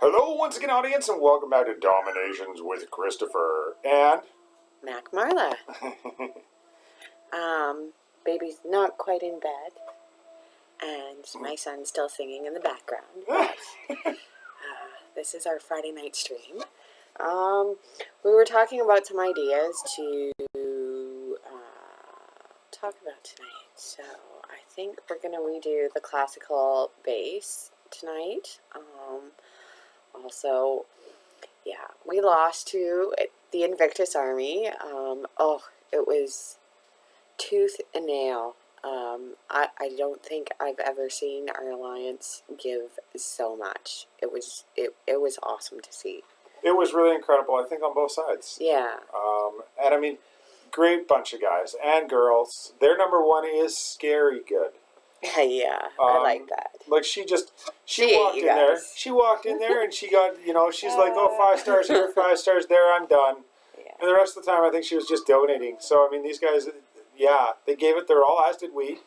Hello once again, audience, and welcome back to DomiNations with Christopher and Marla. Baby's not quite in bed, and my son's still singing in the background. But, this is our Friday night stream. We were talking about some ideas to talk about tonight. So I think we're going to redo the classical bass tonight. Also, yeah, we lost to the Invictus Army. It was tooth and nail. I don't think I've ever seen our alliance give so much. It was awesome to see. It was really incredible, I think, on both sides. Yeah. And I mean, great bunch of guys and girls. Their number one is scary good. Yeah, I like that. Like she walked in there. She walked in there and she got, she's like, oh, 5 stars here, 5 stars there, I'm done. Yeah. And the rest of the time, I think she was just donating. So, I mean, these guys, yeah, they gave it their all, as did we.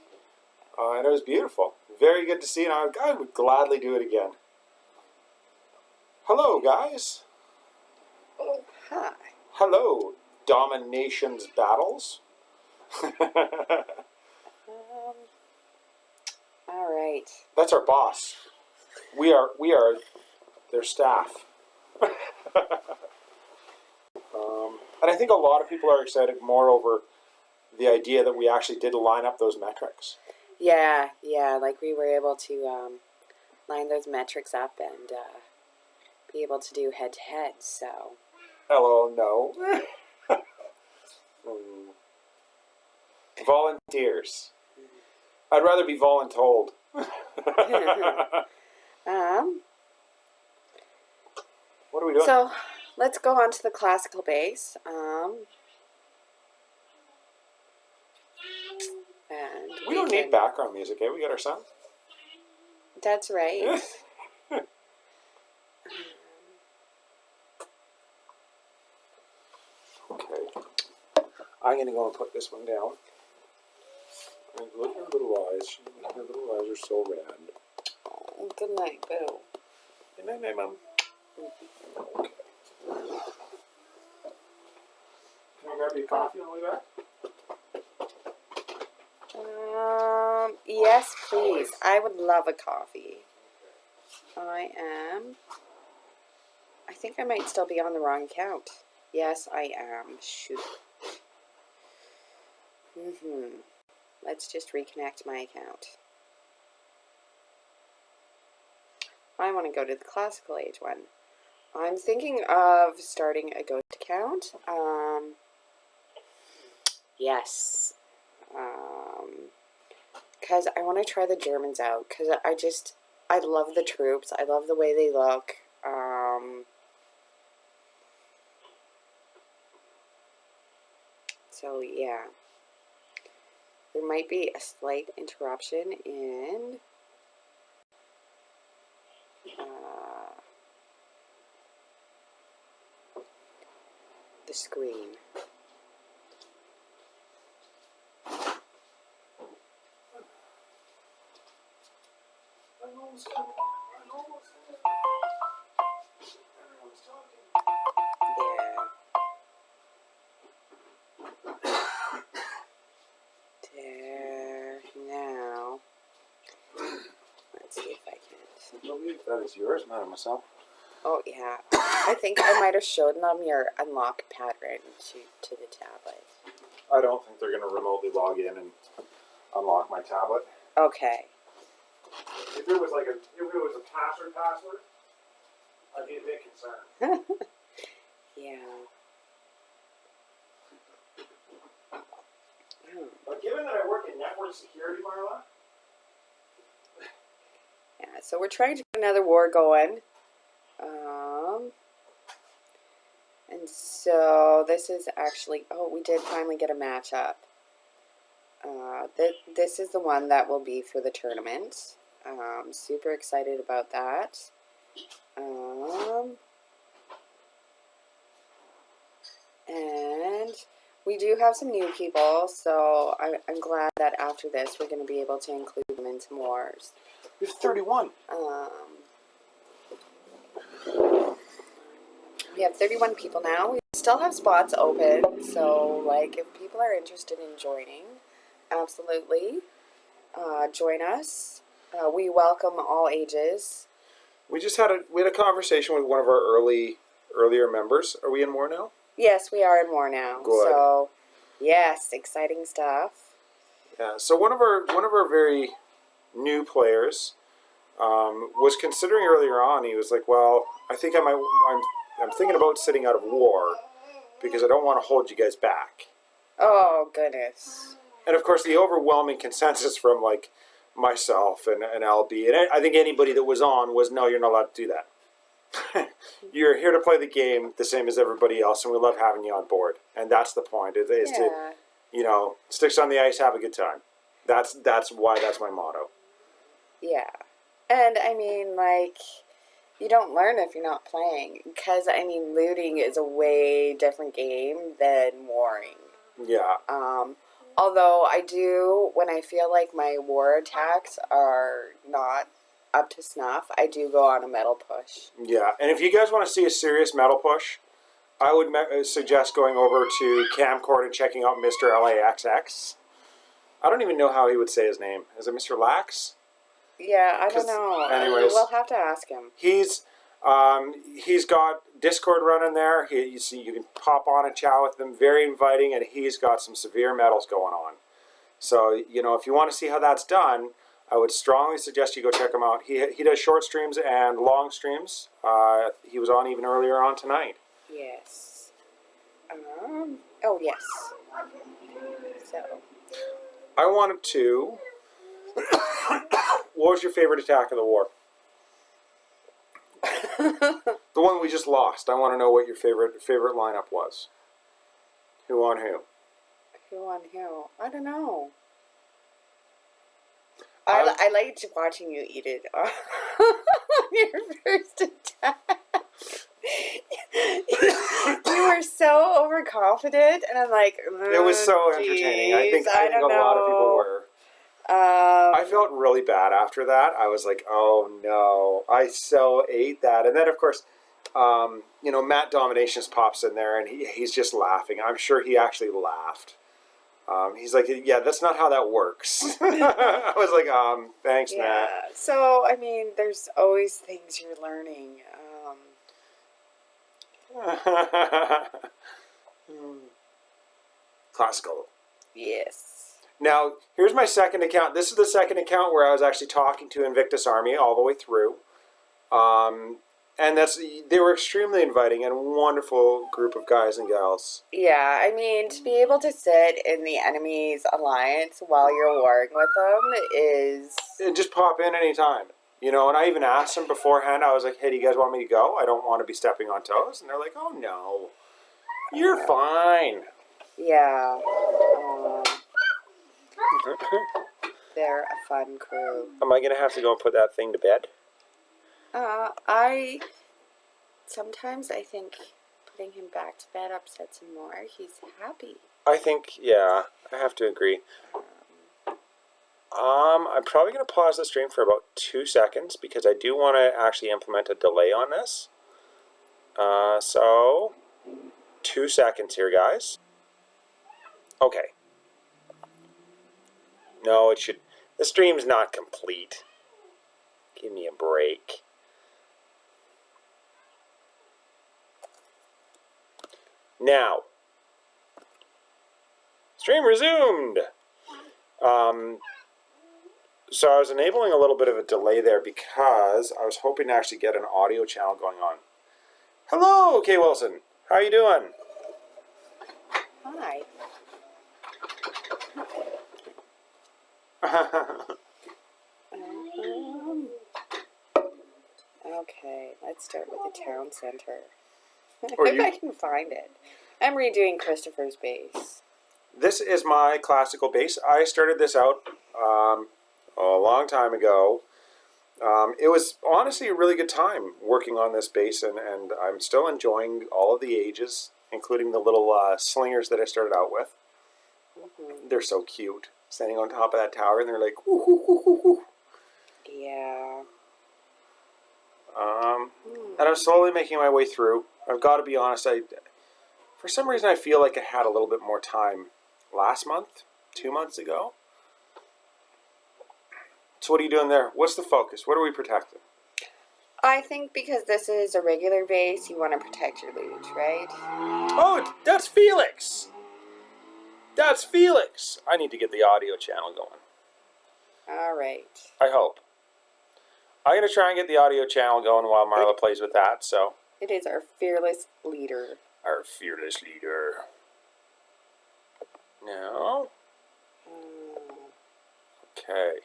And it was beautiful. Very good to see, and I would gladly do it again. Hello, guys. Oh, hi. Hello, DomiNations Battles. All right. That's our boss. We are their staff. And I think a lot of people are excited more over the idea that we actually did line up those metrics. Yeah, like we were able to line those metrics up and be able to do head-to-head, so... Hello, no. Volunteers. I'd rather be voluntold. What are we doing? So, let's go on to the classical bass. And we don't need background music, eh? We got our son. That's right. Okay. I'm going to go and put this one down. And look at her little eyes. Her little eyes are so red. Oh, good night, Boo. Good night, Mom. Okay. Can I grab you a coffee on the way back? Yes, please. I would love a coffee. I think I might still be on the wrong account. Yes, I am. Shoot. Let's just reconnect my account. I want to go to the classical age one. I'm thinking of starting a ghost account. Yes. Because I want to try the Germans out. Because I love the troops. I love the way they look. So, yeah. There might be a slight interruption in the screen. Everyone's talking. There. Now. Let's see if I can. I believe that is yours, not myself. Oh, yeah. I think I might have showed them your unlock pattern to the tablet. I don't think they're going to remotely log in and unlock my tablet. Okay. If it was a password, I'd be a bit concerned. Yeah. But given that I work in network security, Marla. Yeah, so we're trying to get another war going. And so this is actually, we did finally get a match up. This is the one that will be for the tournament. Super excited about that. And we do have some new people, so I'm glad that after this we're going to be able to include them into wars. We have 31. We have 31 people now. We still have spots open, so like if people are interested in joining, absolutely join us. We welcome all ages. We had a conversation with one of our earlier members. Are we in more now? Yes, we are in more now. Good. So, yes, exciting stuff. Yeah. So one of our very new players was considering earlier on. He was like, "Well, I think I'm thinking about sitting out of war because I don't want to hold you guys back." Oh goodness. And of course, the overwhelming consensus from like myself and LB, and I think anybody that was on was, "No, you're not allowed to do that. You're here to play the game the same as everybody else, and we love having you on board." And that's the point. Is to, sticks on the ice, have a good time. That's why that's my motto. Yeah. And I mean, like, you don't learn if you're not playing. Because, I mean, looting is a way different game than warring. Yeah. Although I do, when I feel like my war attacks are not up to snuff, I do go on a metal push. Yeah. And if you guys want to see a serious metal push, I would suggest going over to Camcord and checking out Mr. LAXX. I don't even know how he would say his name. Is it Mr. Lax? Yeah, I don't know. Anyways, we'll have to ask him. He's got Discord running there. You can pop on and chat with him. Very inviting, and he's got some severe metals going on. So if you want to see how that's done, I would strongly suggest you go check him out. He does short streams and long streams. He was on even earlier on tonight. Yes. Oh yes. So. I wanted to. What was your favorite attack of the war? The one we just lost. I want to know what your favorite lineup was. Who on who? Who on who? I don't know. I liked watching you eat it on your first attack. You were so overconfident, and I'm like, it was so entertaining. I think a lot of people were. I felt really bad after that. I was like, oh no, I so ate that. And then of course, Matt DomiNations pops in there and he's just laughing. I'm sure he actually laughed. He's like, yeah, that's not how that works. I was like, thanks, yeah. Matt. So, I mean, there's always things you're learning. Classical. Yes. Now, here's my second account. This is the second account where I was actually talking to Invictus Army all the way through. And they were extremely inviting and a wonderful group of guys and gals. Yeah, I mean, to be able to sit in the enemy's alliance while you're warring with them is... And just pop in anytime. And I even asked them beforehand. I was like, hey, do you guys want me to go? I don't want to be stepping on toes. And they're like, oh, no. You're fine. Yeah. They're a fun crew. Am I going to have to go and put that thing to bed? Sometimes I think putting him back to bed upsets him more. He's happy. I think, yeah, I have to agree. I'm probably going to pause the stream for about 2 seconds because I do want to actually implement a delay on this. So, 2 seconds here, guys. Okay. No, the stream's not complete. Give me a break. Now, stream resumed. So I was enabling a little bit of a delay there because I was hoping to actually get an audio channel going on. Hello, Kay Wilson. How are you doing? Hi. Okay, let's start with the town center. If I can find it. I'm redoing Christopher's base. This is my classical base. I started this out a long time ago. It was honestly a really good time working on this base, and I'm still enjoying all of the ages, including the little slingers that I started out with. Mm-hmm. They're so cute, standing on top of that tower, and they're like, whoo, whoo, whoo, whoo, whoo. Yeah. And I'm slowly making my way through. I've got to be honest, for some reason I feel like I had a little bit more time last month, 2 months ago. So what are you doing there? What's the focus? What are we protecting? I think because this is a regular base, you want to protect your loot, right? Oh, that's Felix! That's Felix! I need to get the audio channel going. All right. I hope. I'm going to try and get the audio channel going while Marla plays with that, so. It is our fearless leader. Our fearless leader. No. Okay.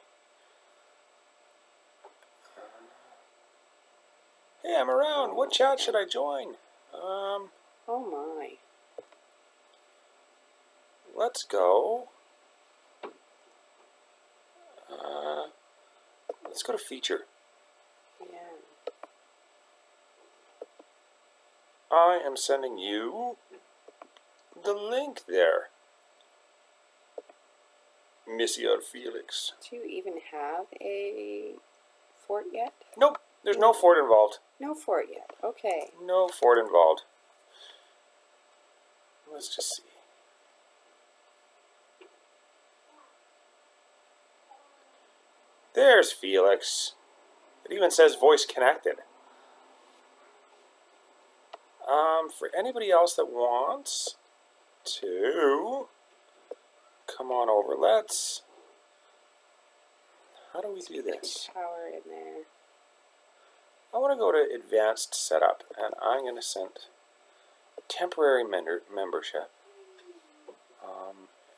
Hey, I'm around. What chat should I join? Oh my. Let's go. Let's go to feature. Yeah. I am sending you the link there, Monsieur Felix. Do you even have a fort yet? Nope, there's no fort involved. No fort yet. Okay. No fort involved. Let's just see. There's Felix. It even says voice connected. For anybody else that wants to come on over, let's. How do we do this? Power in there. I want to go to advanced setup, and I'm going to send temporary membership.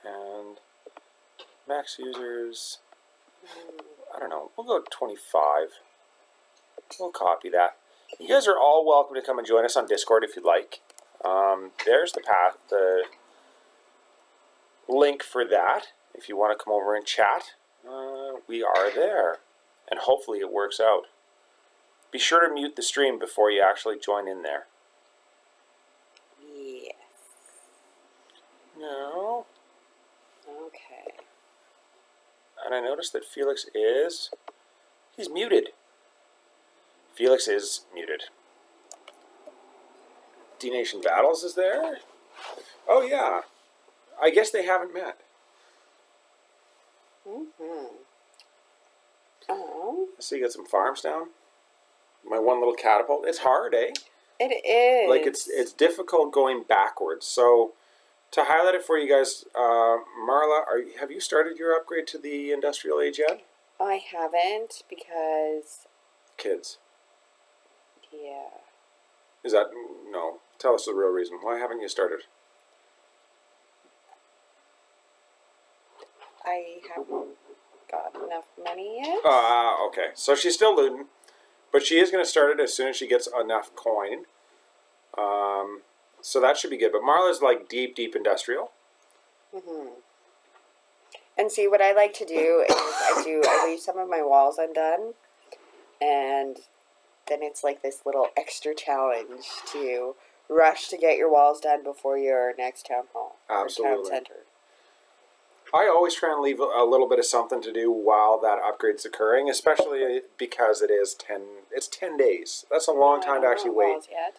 And max users. I don't know. We'll go 25. We'll copy that. You guys are all welcome to come and join us on Discord if you'd like. There's the path, the link for that. If you want to come over and chat, we are there. And hopefully it works out. Be sure to mute the stream before you actually join in there. Yes. No. Okay. And I noticed that Felix he's muted. Felix is muted. D-Nation Battles is there? Oh yeah. I guess they haven't met. Oh. So you got some farms down? My one little catapult. It's hard, eh? It is. Like it's difficult going backwards. So to highlight it for you guys, Marla, have you started your upgrade to the industrial age yet? I haven't because. Kids. Yeah. Is that no? Tell us the real reason. Why haven't you started? I haven't got enough money yet. Okay. So she's still looting, but she is going to start it as soon as she gets enough coin. So that should be good. But Marla's like deep industrial. And see, what I like to do is I leave some of my walls undone, and then it's like this little extra challenge to rush to get your walls done before your next town hall. Absolutely. Or town center. I always try and leave a little bit of something to do while that upgrade's occurring, especially because it's 10 days. That's a long time to actually wait. Yet.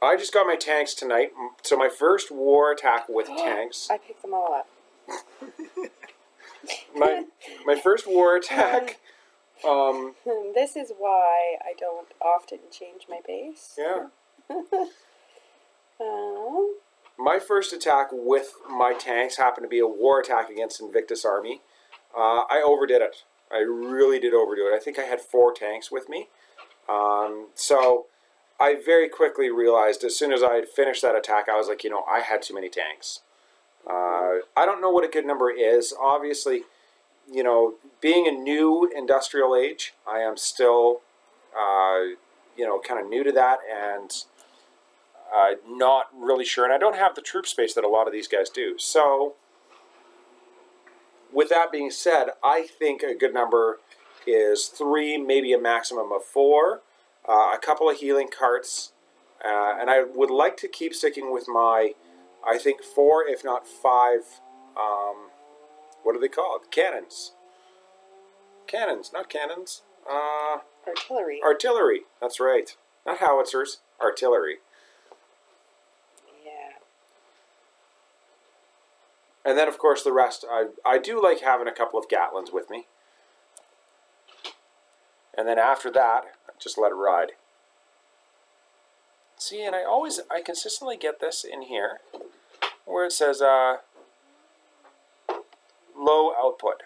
I just got my tanks tonight, so my first war attack with tanks. I picked them all up. my first war attack. This is why I don't often change my base. Yeah. My first attack with my tanks happened to be a war attack against Invictus Army. I overdid it. I really did overdo it. I think I had 4 tanks with me. So I very quickly realized as soon as I had finished that attack, I was like, I had too many tanks. I don't know what a good number is. Obviously, being a new industrial age, I am still, kind of new to that and not really sure. And I don't have the troop space that a lot of these guys do. So with that being said, I think a good number is 3, maybe a maximum of 4. A couple of healing carts, and I would like to keep sticking with my, I think 4, if not 5, what are they called? Cannons. Cannons, not cannons. Artillery. Artillery, that's right. Not howitzers, artillery. And then, of course, the rest, I do like having a couple of Gatlins with me. And then after that, just let it ride. See, and I consistently get this in here, where it says low output.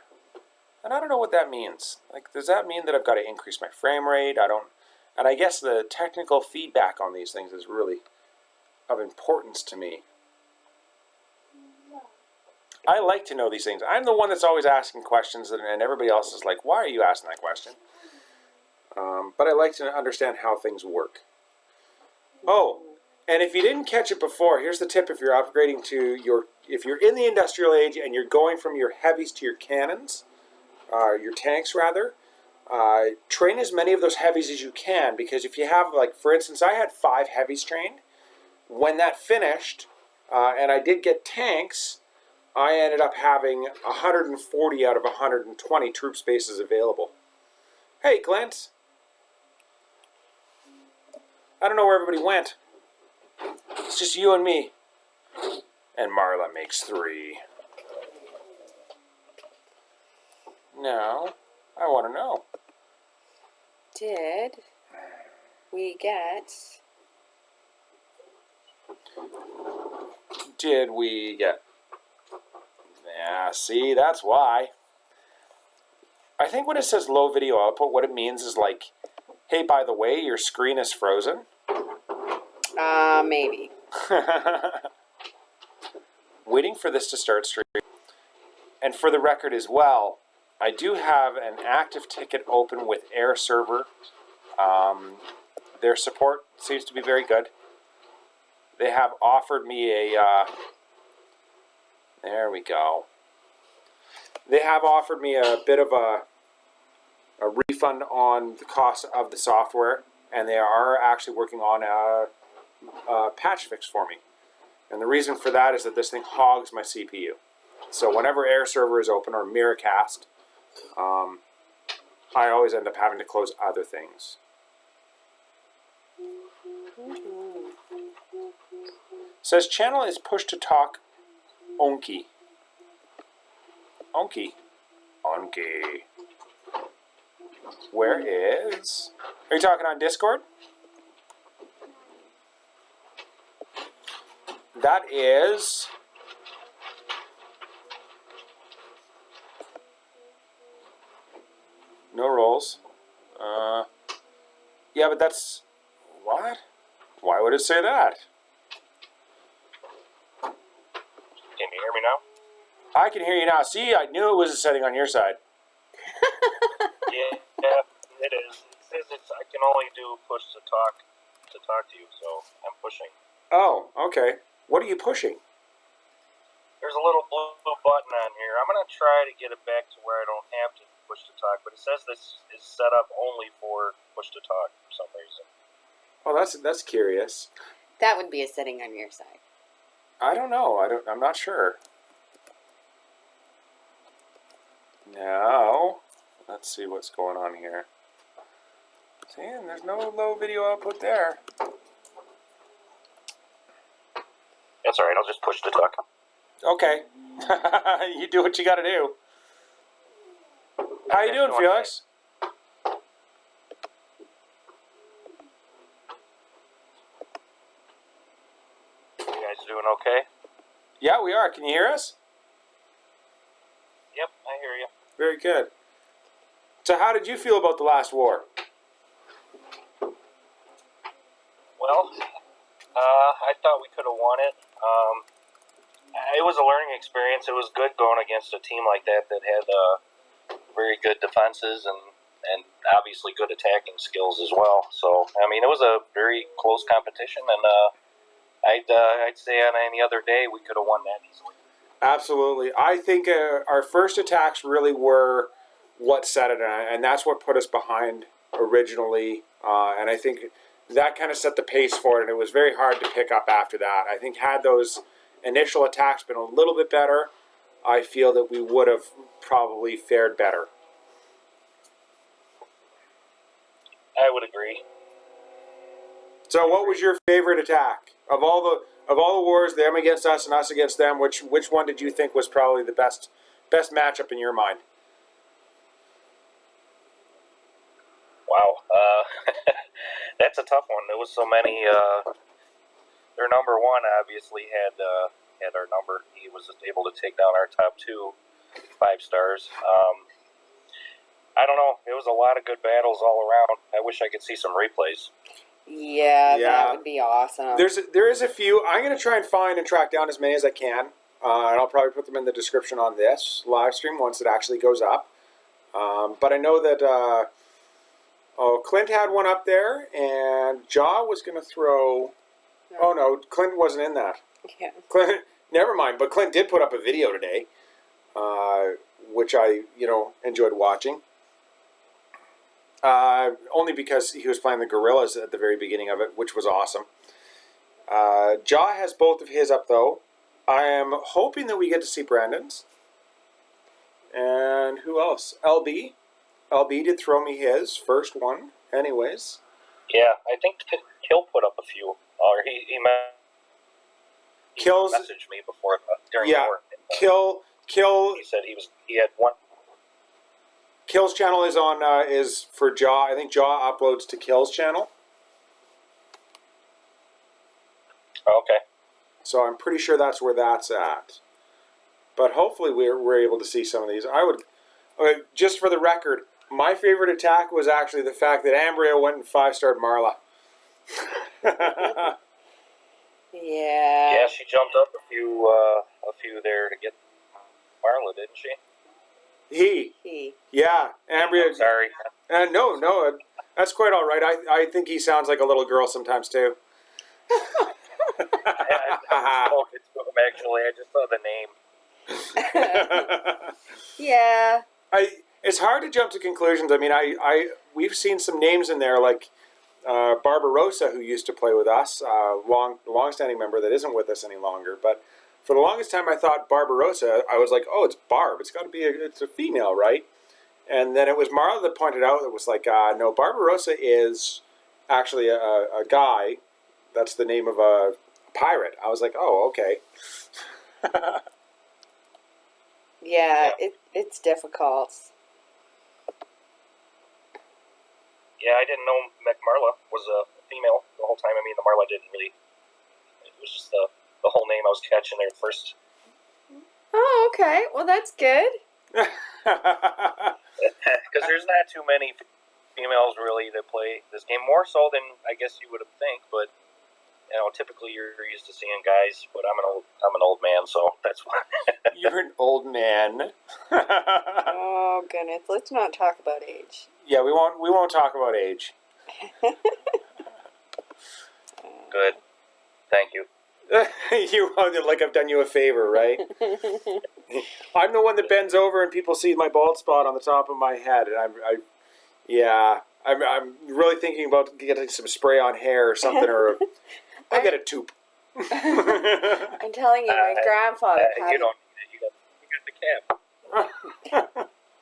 And I don't know what that means. Like, does that mean that I've got to increase my frame rate? And I guess the technical feedback on these things is really of importance to me. I like to know these things. I'm the one that's always asking questions, and everybody else is like, why are you asking that question? But I like to understand how things work. Oh, and if you didn't catch it before, here's the tip if you're upgrading to if you're in the industrial age and you're going from your heavies to your cannons, your tanks rather, train as many of those heavies as you can, because if you have, like, for instance, I had 5 heavies trained. When that finished, and I did get tanks, I ended up having 140 out of 120 troop spaces available. Hey, Clint. I don't know where everybody went. It's just you and me. And Marla makes 3. Now, I want to know. Did we get... Yeah, see, that's why. I think when it says low video output, what it means is like, hey, by the way, your screen is frozen. Maybe. Waiting for this to start streaming. And for the record as well, I do have an active ticket open with Air Server. Their support seems to be very good. They have offered me there we go. They have offered me a bit of a refund on the cost of the software, and they are actually working on a patch fix for me. And the reason for that is that this thing hogs my CPU. So whenever Air Server is open, or Miracast, I always end up having to close other things. Says channel is push to talk onky. Onky. Onky. Where is... Are you talking on Discord? That is... No rolls. Yeah, but that's... What? Why would it say that? Can you hear me now? I can hear you now. See, I knew it was a setting on your side. Yeah, it is. It says I can only do push to talk to you, so I'm pushing. Oh, okay. What are you pushing? There's a little blue button on here. I'm going to try to get it back to where I don't have to push to talk, but it says this is set up only for push to talk for some reason. Oh, that's curious. That would be a setting on your side. I don't know. I'm not sure. Now, let's see what's going on here. See, and there's no low video output there. That's all right. I'll just push to talk. Okay. You do what you got to do. How you doing, Felix? You guys doing okay? Yeah, we are. Can you hear us? Yep, I hear you. Very good. So how did you feel about the last war? Well, I thought we could have won it. It was a learning experience. It was good going against a team like that had very good defenses and obviously good attacking skills as well. So, I mean, it was a very close competition, and I'd say on any other day we could have won that easily. Absolutely. I think our first attacks really were what set it, and that's what put us behind originally. And I think that kind of set the pace for it, and it was very hard to pick up after that. I think had those initial attacks been a little bit better, I feel that we would have probably fared better. I would agree. So what was your favorite attack? Of all of all the wars, them against us and us against them, which one did you think was probably the best matchup in your mind? Wow, that's a tough one. There was so many. Their number one obviously had our number. He was able to take down our top 2 5-stars. I don't know. It was a lot of good battles all around. I wish I could see some replays. Yeah, that would be awesome. There is a few. I'm going to try and find and track down as many as I can, and I'll probably put them in the description on this live stream once it actually goes up. But I know that Clint had one up there, and Jaw was going to throw. Oh no, Clint wasn't in that. Yeah. Clint, never mind. But Clint did put up a video today, which I enjoyed watching. Only because he was playing the gorillas at the very beginning of it, which was awesome. Jaw has both of his up, though. I am hoping that we get to see Brandon's. And who else? LB. LB did throw me his first one, anyways. Yeah, I think Kill put up a few. Or he messaged me before during the war. Kill. He said he had one. Kill's channel is for Jaw. I think Jaw uploads to Kill's channel. Okay. So I'm pretty sure that's where that's at. But hopefully we're able to see some of these. Just for the record, my favorite attack was actually the fact that Ambria went and 5-starred Marla. Yeah. Yeah, she jumped up a few there to get Marla, didn't she? He. Yeah, Ambria. I'm sorry. No, that's quite all right. I think he sounds like a little girl sometimes too. I spoken to him actually. I just saw the name. Yeah. It's hard to jump to conclusions. I mean, we've seen some names in there like Barbarossa, who used to play with us, long-standing member that isn't with us any longer. But for the longest time, I thought Barbarossa. I was like, oh, it's Barb. It's got to be it's a female, right? And then it was Marla that pointed out that was like, no, Barbarossa is actually a guy. That's the name of a pirate. I was like, oh, okay. Yeah, it's difficult. Yeah, I didn't know Marla was a female the whole time. I mean, the Marla didn't really. It was just the whole name I was catching there first. Oh, okay. Well, that's good. Because there's not too many females really that play this game. More so than I guess you would think, but typically you're used to seeing guys. But I'm an old man, so that's why. You're an old man. Oh goodness, let's not talk about age. Yeah, we won't talk about age. Good. Thank you. You like I've done you a favor, right? I'm the one that bends over and people see my bald spot on the top of my head, and I'm really thinking about getting some spray on hair or something, or I'll get a tube. I'm telling you, my grandfather had you got the cap.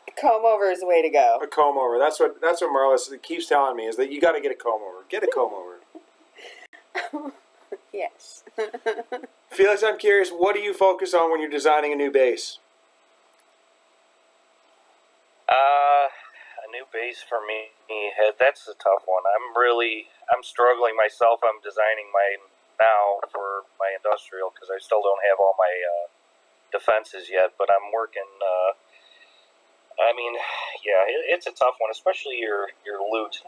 a comb over is the way to go. A comb over. That's what Marla keeps telling me, is that you got to get a comb over. Get a comb over. Yes. Felix, I'm curious, what do you focus on when you're designing a new base? A new base for me, that's a tough one. I'm struggling myself. I'm designing mine now for my industrial because I still don't have all my defenses yet, but I'm working. It's a tough one, especially your loot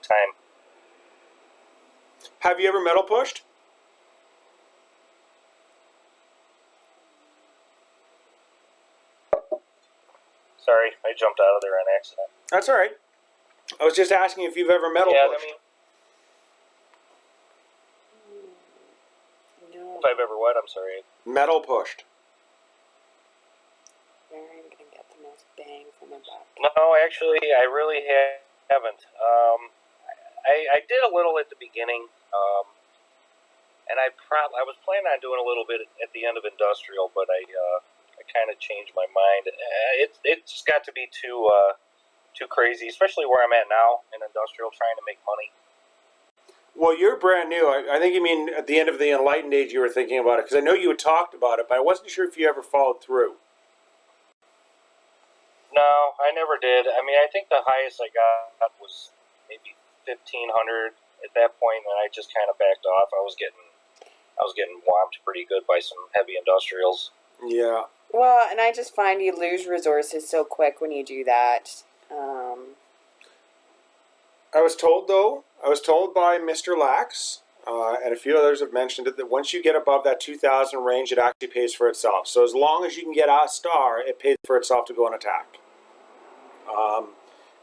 time. Have you ever metal pushed? Sorry, I jumped out of there on accident. That's all right. I was just asking if you've ever metal pushed. No. If I've ever what? I'm sorry. Metal pushed. Where I'm gonna get the most bang for my buck. No, actually, I really haven't. I did a little at the beginning, and I was planning on doing a little bit at the end of industrial, but I kind of changed my mind. It's got to be too crazy, especially where I'm at now in industrial, trying to make money. Well, you're brand new. I think you mean at the end of the Enlightened Age you were thinking about it, because I know you had talked about it, but I wasn't sure if you ever followed through. No, I never did. I mean, I think the highest I got was maybe 1,500 at that point, and I just kind of backed off. I was getting whomped pretty good by some heavy industrials. Yeah. Well, and I just find you lose resources so quick when you do that. I was told by Mr. Lax, and a few others have mentioned it, that once you get above that 2,000 range, it actually pays for itself. So as long as you can get a star, it pays for itself to go and attack.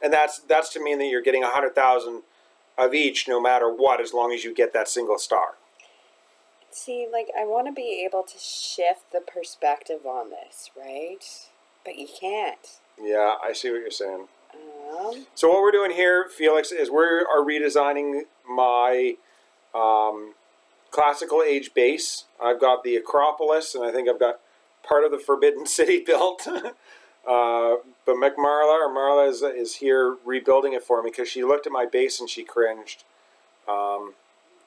And that's to mean that you're getting 100,000 of each, no matter what, as long as you get that single star. See, like, I want to be able to shift the perspective on this, right? But you can't. Yeah, I see what you're saying. So what we're doing here, Felix, is we are redesigning my classical age base. I've got the Acropolis, and I think I've got part of the Forbidden City built. But Marla is here rebuilding it for me because she looked at my base and she cringed.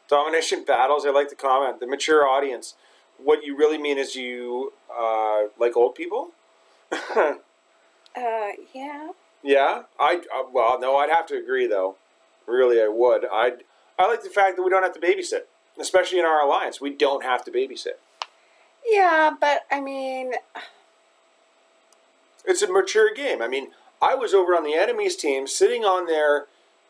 Domination battles, I like the comment. The mature audience. What you really mean is you like old people? Yeah. Yeah? Well, no, I'd have to agree, though. Really, I would. I like the fact that we don't have to babysit. Especially in our alliance. We don't have to babysit. Yeah, but, I mean... It's a mature game. I mean, I was over on the enemy's team, sitting on their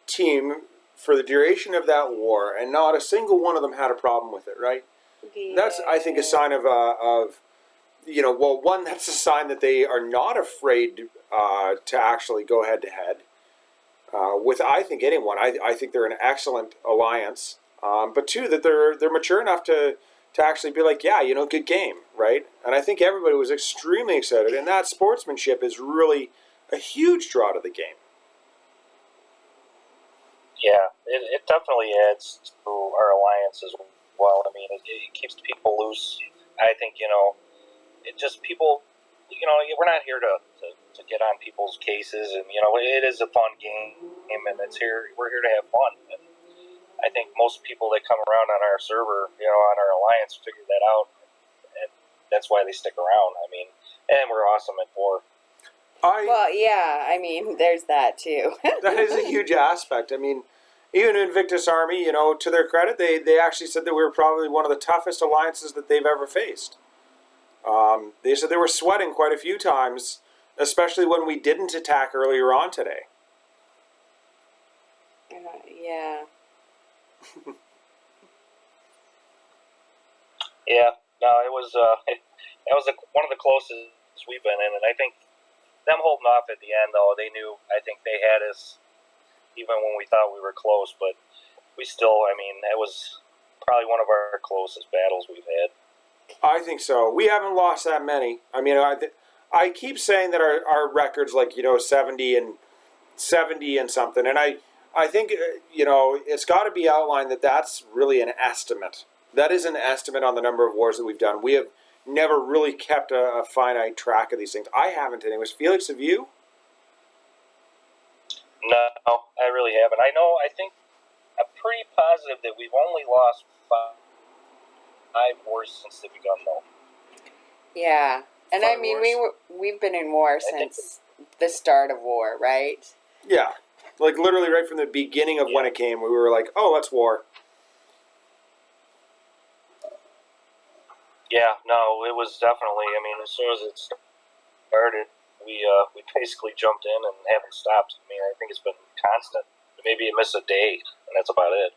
team for the duration of that war, and not a single one of them had a problem with it, right? Yeah. That's, I think, a sign of one, that's a sign that they are not afraid to actually go head-to-head with, I think, anyone. I think they're an excellent alliance. But two, that they're mature enough to actually be like, yeah, good game, right? And I think everybody was extremely excited, and that sportsmanship is really a huge draw to the game. Yeah, it definitely adds to our alliance as well. I mean, it keeps people loose. I think, it just people, we're not here to get on people's cases, and, it is a fun game, and we're here to have fun. And I think most people that come around on our server, on our alliance, figure that out, and that's why they stick around. I mean, and we're awesome at war. Well, yeah, I mean, there's that, too. That is a huge aspect. I mean, even Invictus Army, to their credit, they actually said that we were probably one of the toughest alliances that they've ever faced. They said they were sweating quite a few times, especially when we didn't attack earlier on today. Yeah. Yeah, no, it was one of the closest we've been in, and I think them holding off at the end, though, I think they had us even when we thought we were close, but we still, I mean, that was probably one of our closest battles we've had. I think so. We haven't lost that many. I mean, I keep saying that our record's like, 70 and something, and I think, it's got to be outlined that that's really an estimate. That is an estimate on the number of wars that we've done. We have never really kept a finite track of these things. I haven't anyways. Felix, have you? No, I really haven't. I think I'm pretty positive that we've only lost 5 wars since they've begun, though. Yeah. And I mean, we've been in war since the start of war, right? Yeah. Like, literally right from the beginning of when it came, we were like, oh, that's war. Yeah, no, it was definitely, I mean, as soon as it started, we basically jumped in and haven't stopped. I mean, I think it's been constant. Maybe you miss a day, and that's about it.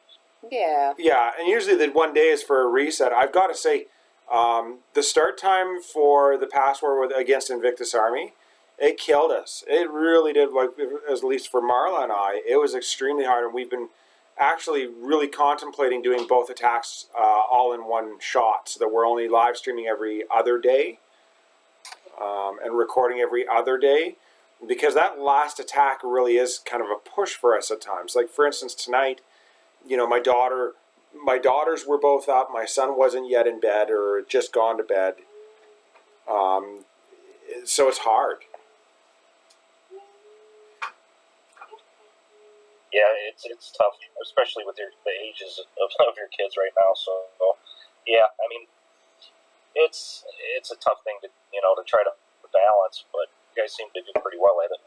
Yeah. Yeah, and usually the one day is for a reset. I've got to say, the start time for the past war against Invictus Army, it killed us. It really did, like, at least for Marla and I, it was extremely hard, and we've been actually really contemplating doing both attacks all in one shot, so that we're only live streaming every other day and recording every other day, because that last attack really is kind of a push for us at times. Like, for instance, tonight, my daughters were both up, my son wasn't yet in bed or just gone to bed, so it's hard. yeah, it's tough, especially with the ages of your kids right now. So, yeah, I mean, it's a tough thing to to try to balance, but you guys seem to do pretty well at it.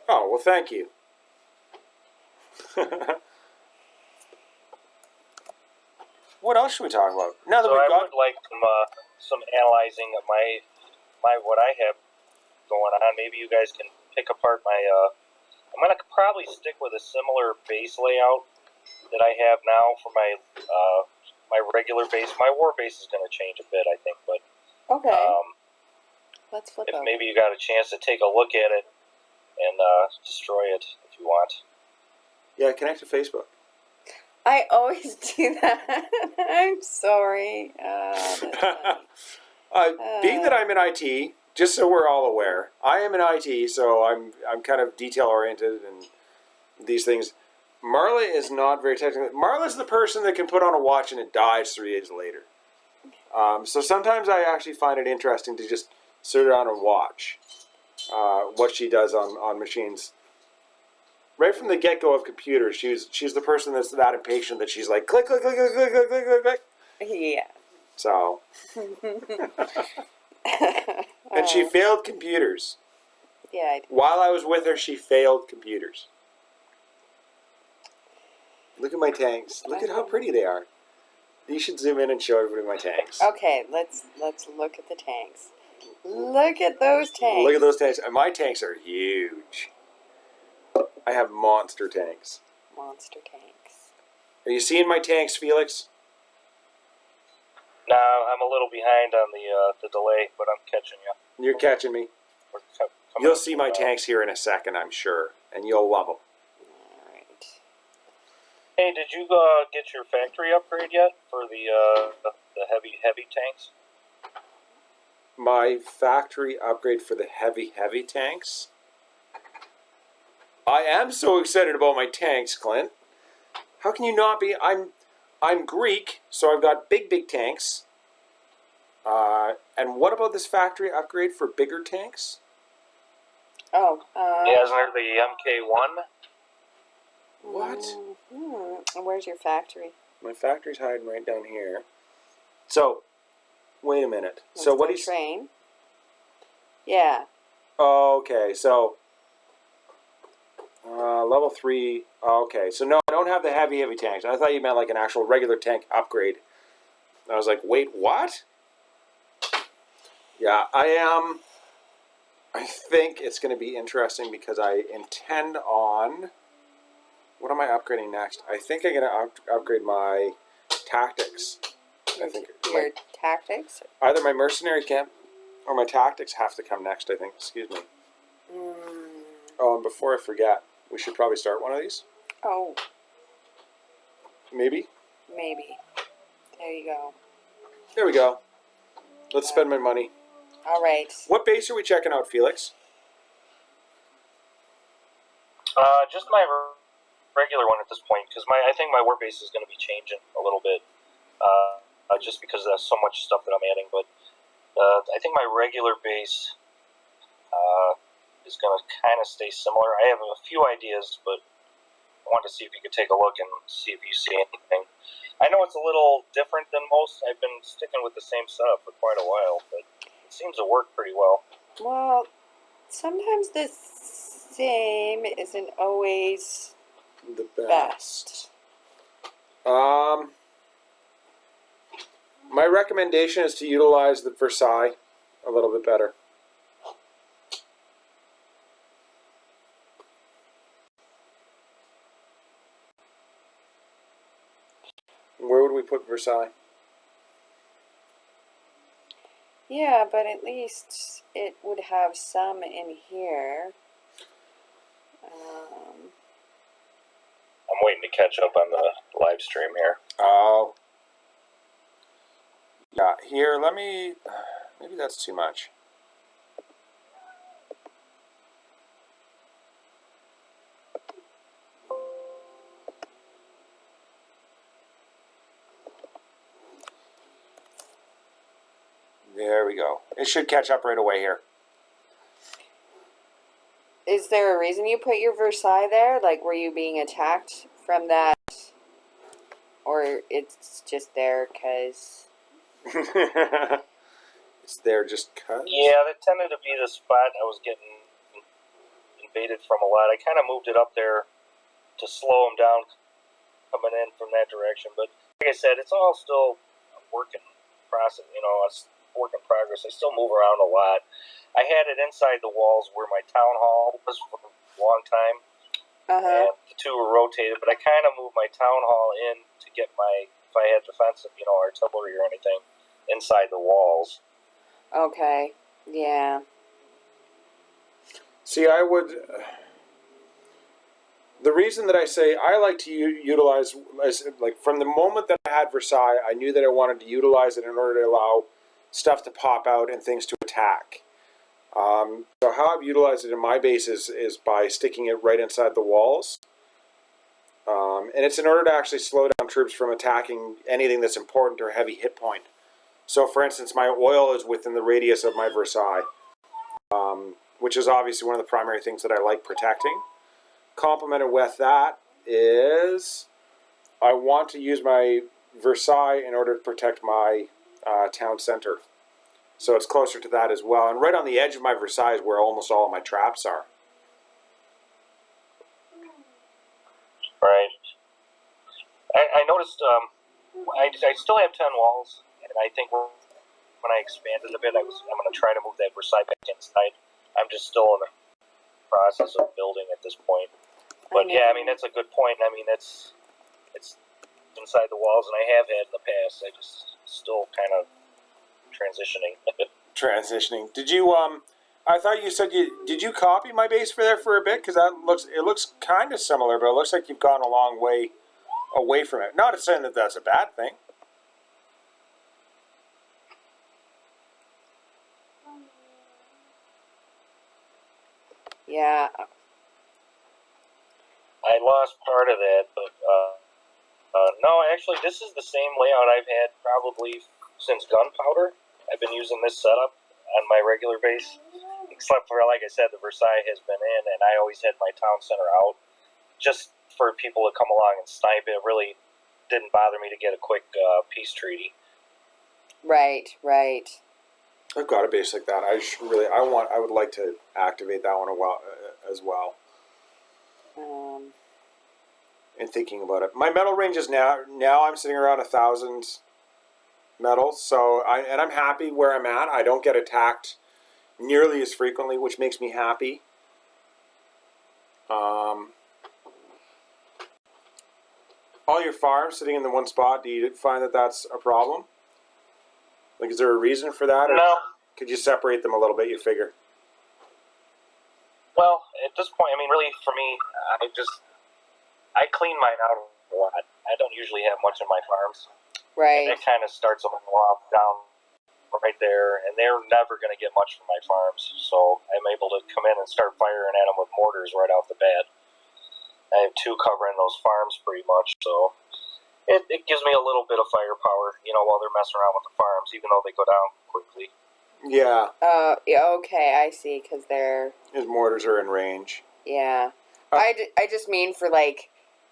Oh, well, thank you. What else should we talk about? Now that So we've I got would like some analyzing of my what I have going on. Maybe you guys can pick apart my. I'm gonna probably stick with a similar base layout that I have now for my my regular base. My war base is gonna change a bit, I think, but Okay. Let's flip if over. maybe you got a chance to take a look at it and destroy it if you want. yeah, connect to Facebook. I always do that. I'm sorry. That's funny. Being that I'm in IT, just so we're all aware, I am in IT, so I'm kind of detail oriented and these things. Marla is not very technical. Marla's the person that can put on a watch and it dies 3 days later. So sometimes I actually find it interesting to just sit down and watch what she does on machines. Right from the get-go of computers, she's the person that's that impatient that she's like, click, click, click, click, click, click, click, click, click. Yeah. So. And she failed computers. Yeah, I do. While I was with her, she failed computers. Look at my tanks. Look at how pretty they are. You should zoom in and show everybody my tanks. Okay, let's look at the tanks. Look at those tanks. Look at those tanks. And my tanks are huge. I have monster tanks. Monster tanks. Are you seeing my tanks, Felix? No, I'm a little behind on the delay, but I'm catching you. You're catching me. You'll see my tanks here in a second, I'm sure, and you'll love them. All right. Hey, did you get your factory upgrade yet for the heavy tanks? My factory upgrade for the heavy tanks? I am so excited about my tanks, Clint. How can you not be? I'm Greek, so I've got big tanks. And what about this factory upgrade for bigger tanks? Oh. Yeah, isn't there the MK1? What? Where's your factory? My factory's hiding right down here. So, wait a minute. Let's so what go do you train? Yeah. Okay, so level 3. Okay, so no, I don't have the heavy tanks. I thought you meant like an actual regular tank upgrade. I was like, wait, what? Yeah, I think it's going to be interesting because I intend on... What am I upgrading next? I think I'm going to upgrade my tactics. Your tactics? Either my mercenary camp or my tactics have to come next, I think. Excuse me. Oh, and before I forget, we should probably start one of these. Oh. Maybe? Maybe. There you go. There we go. Let's spend my money. All right. What base are we checking out, Felix? Just my regular one at this point, because I think my war base is going to be changing a little bit, just because there's so much stuff that I'm adding. But I think my regular base is going to kind of stay similar. I have a few ideas, but I wanted to see if you could take a look and see if you see anything. I know it's a little different than most. I've been sticking with the same setup for quite a while, but it seems to work pretty well. Well, sometimes the same isn't always The best. My recommendation is to utilize the Versailles a little bit better. Where would we put Versailles? Yeah, but at least it would have some in here. I'm waiting to catch up on the live stream here. Oh. Yeah, here, let me... Maybe that's too much. There we go. It should catch up right away here. Is there a reason you put your Versailles there? Like, were you being attacked from that? Or it's just there because... It's there just because? Yeah, that tended to be the spot I was getting invaded from a lot. I kind of moved it up there to slow them down coming in from that direction. But like I said, it's all still a work in process, you know, a work in progress. I still move around a lot. I had it inside the walls where my town hall was for a long time. And the two were rotated, but I kind of moved my town hall in to get my, if I had defensive, you know, artillery or anything, inside the walls. Okay, yeah. See, I would... The reason that I say I like to utilize, like from the moment that I had Versailles, I knew that I wanted to utilize it in order to allow stuff to pop out and things to attack. So how I've utilized it in my base is by sticking it right inside the walls. And it's in order to actually slow down troops from attacking anything that's important or heavy hit point. So for instance, my oil is within the radius of my Versailles, which is obviously one of the primary things that I like protecting. Complemented with that is I want to use my Versailles in order to protect my town center. So it's closer to that as well. And right on the edge of my Versailles is where almost all of my traps are. Right. I noticed I still have 10 walls, and I think when I expanded a bit, I'm going to try to move that Versailles back inside. I'm just still in the process of building at this point. But yeah, I mean, that's a good point. I mean, it's inside the walls, and I have had in the past. I just still kind of transitioning. Transitioning. Did you I thought you said did you copy my base for there for a bit? Because it looks kind of similar, but it looks like you've gone a long way away from it. Not saying that that's a bad thing. Yeah. I lost part of that, but no, actually, this is the same layout I've had probably since Gunpowder. I've been using this setup on my regular base, except for, like I said, the Versailles has been in, and I always had my town center out, just for people to come along and snipe. It really didn't bother me to get a quick peace treaty. Right, right. I've got a base like that. I would like to activate that one as well. And thinking about it, my metal range is now I'm sitting around 1,000 metals. So I'm happy where I'm at. I don't get attacked nearly as frequently, which makes me happy. All your farms sitting in the one spot. Do you find that that's a problem? Like, is there a reason for that, or no? Could you separate them a little bit? You figure? Well, at this point, I mean, really, for me, I clean mine out a lot. I don't usually have much in my farms. Right. And that kind of starts them off down right there, and they're never going to get much from my farms. So I'm able to come in and start firing at them with mortars right off the bat. I have 2 covering those farms pretty much, so it gives me a little bit of firepower, you know, while they're messing around with the farms, even though they go down quickly. Yeah. Yeah, okay, I see, because his mortars are in range. Yeah. I just mean for, like,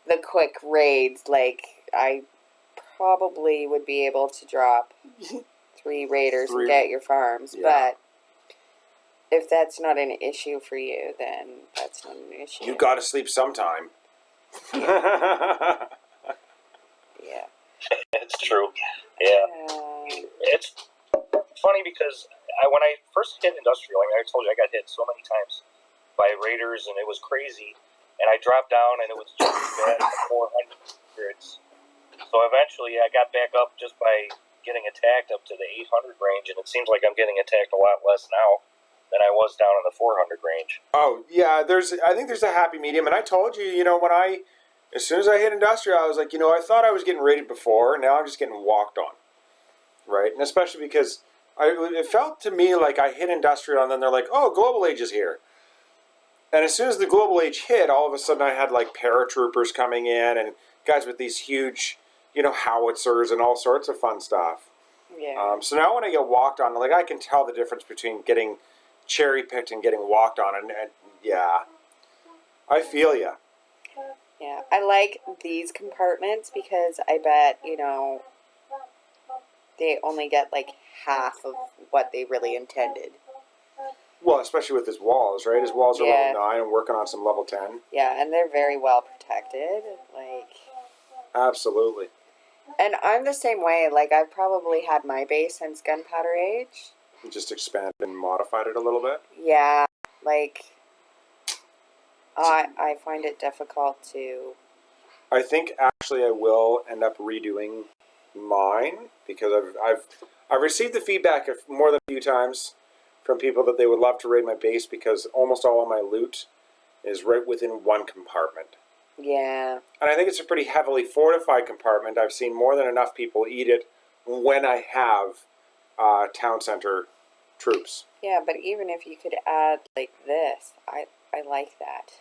the quick raids, like, I probably would be able to drop 3 raiders and get your farms, but if that's not an issue for you, then that's not an issue. You got to sleep sometime. Yeah. Yeah. It's true. Yeah. It's funny because when I first hit industrial, like I told you, I got hit so many times by raiders, and it was crazy. And I dropped down, and it was just as bad as 400s. So eventually, I got back up just by getting attacked up to the 800 range, and it seems like I'm getting attacked a lot less now than I was down in the 400 range. Oh yeah, I think there's a happy medium, and I told you, as soon as I hit industrial, I was like, I thought I was getting raided before, now I'm just getting walked on, right? And especially because it felt to me like I hit industrial, and then they're like, oh, global age is here. And as soon as the global age hit, all of a sudden I had like paratroopers coming in and guys with these huge, howitzers and all sorts of fun stuff. Yeah. So now when I get walked on, like I can tell the difference between getting cherry-picked and getting walked on. And yeah, I feel ya. Yeah, I like these compartments because I bet, they only get like half of what they really intended. Well, especially with his walls, right? His walls are level 9 and working on some level 10. Yeah, and they're very well protected. Absolutely. And I'm the same way. I've probably had my base since Gunpowder Age. You just expanded and modified it a little bit? Yeah, I find it difficult to... I think actually I will end up redoing mine because I've received the feedback of more than a few times from people that they would love to raid my base because almost all of my loot is right within one compartment. Yeah. And I think it's a pretty heavily fortified compartment. I've seen more than enough people eat it when I have town center troops. Yeah, but even if you could add this, I like that.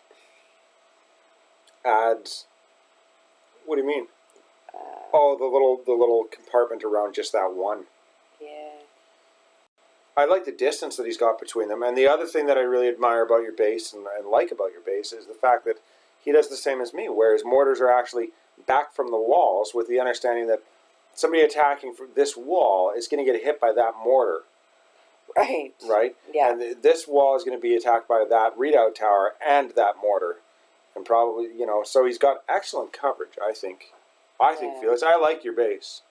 Add... What do you mean? The little compartment around just that one. Yeah. I like the distance that he's got between them. And the other thing that I really admire about your base and like about your base is the fact that he does the same as me, where his mortars are actually back from the walls with the understanding that somebody attacking from this wall is going to get hit by that mortar. Right. Right? Yeah. And this wall is going to be attacked by that redoubt tower and that mortar. And probably, so he's got excellent coverage, I think. Felix, I like your base.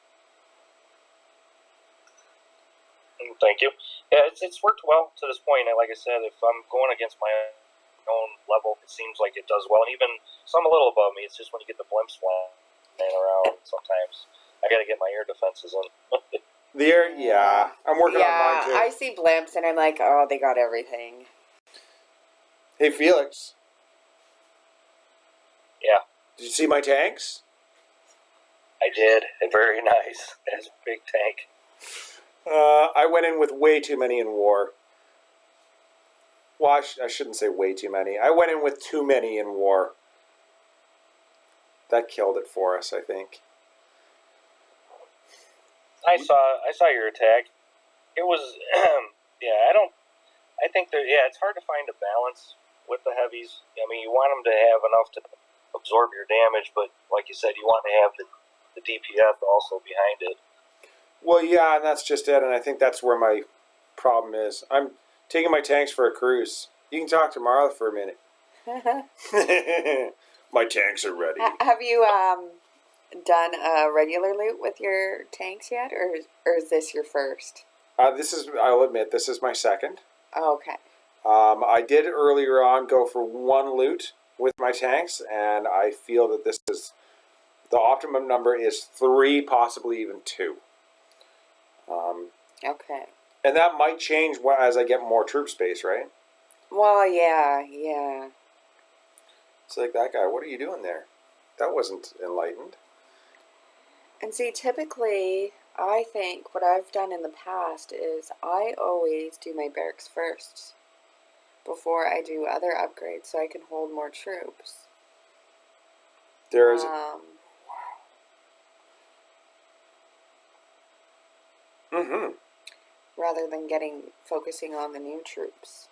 Thank you. Yeah, it's worked well to this point. And like I said, if I'm going against my own level, it seems like it does well. And even some a little above me, it's just when you get the blimps flying around sometimes. I got to get my air defenses in. The air, yeah. I'm working on mine too. I see blimps and I'm like, oh, they got everything. Hey, Felix. Yeah. Did you see my tanks? I did. Very nice. That's a big tank. I went in with way too many in war. Well, I shouldn't say way too many. I went in with too many in war. That killed it for us, I think. I saw your attack. It was, I think it's hard to find a balance with the heavies. I mean, you want them to have enough to absorb your damage, but like you said, you want to have the DPF also behind it. Well, yeah, and that's just it, and I think that's where my problem is. I'm taking my tanks for a cruise. You can talk to Marla for a minute. My tanks are ready. Have you done a regular loot with your tanks yet, or is this your first? I'll admit, this is my second. Oh, okay. I did earlier on go for one loot with my tanks, and I feel that this is the optimum number is 3, possibly even 2. Okay. And that might change as I get more troop space, right? Well, yeah. It's like, that guy, what are you doing there? That wasn't enlightened. And see, typically, I think what I've done in the past is I always do my barracks first before I do other upgrades so I can hold more troops. There's... Mm-hmm. Rather than focusing on the new troops.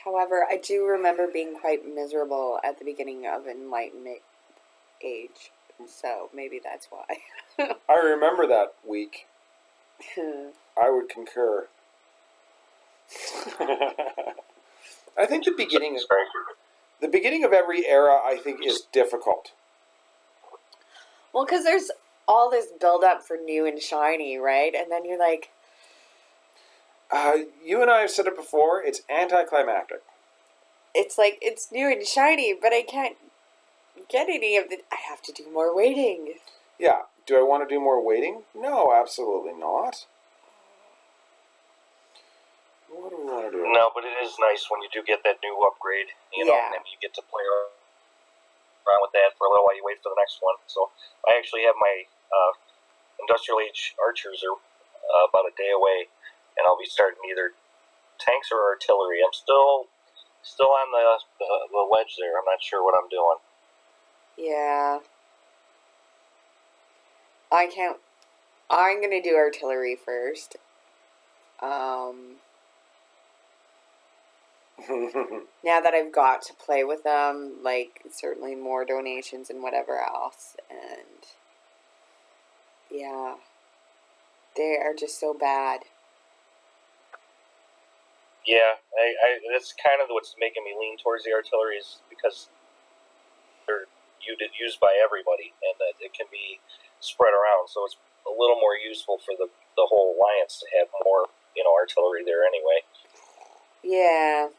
However, I do remember being quite miserable at the beginning of Enlightenment Age, so maybe that's why. I remember that week. I would concur. I think the beginning of every era, I think, is difficult. Well, because there's all this build-up for new and shiny, right? And then you're like... you and I have said it before, it's anticlimactic. It's like, it's new and shiny, but I can't get any of it. I have to do more waiting. Yeah. Do I want to do more waiting? No, absolutely not. What do we want to do? No, but it is nice when you do get that new upgrade, you know, and you get to play around with that for a little while you wait for the next one. So I actually have my Industrial Age archers are about a day away, and I'll be starting either tanks or artillery. I'm still on the ledge there. I'm not sure what I'm doing. Yeah. I can't. I'm gonna do artillery first. Now that I've got to play with them, like, certainly more donations and whatever else, and yeah, they are just so bad. Yeah, that's kind of what's making me lean towards the artillery, is because they're used by everybody, and that it can be spread around, so it's a little more useful for the whole alliance to have more, artillery there anyway. Yeah.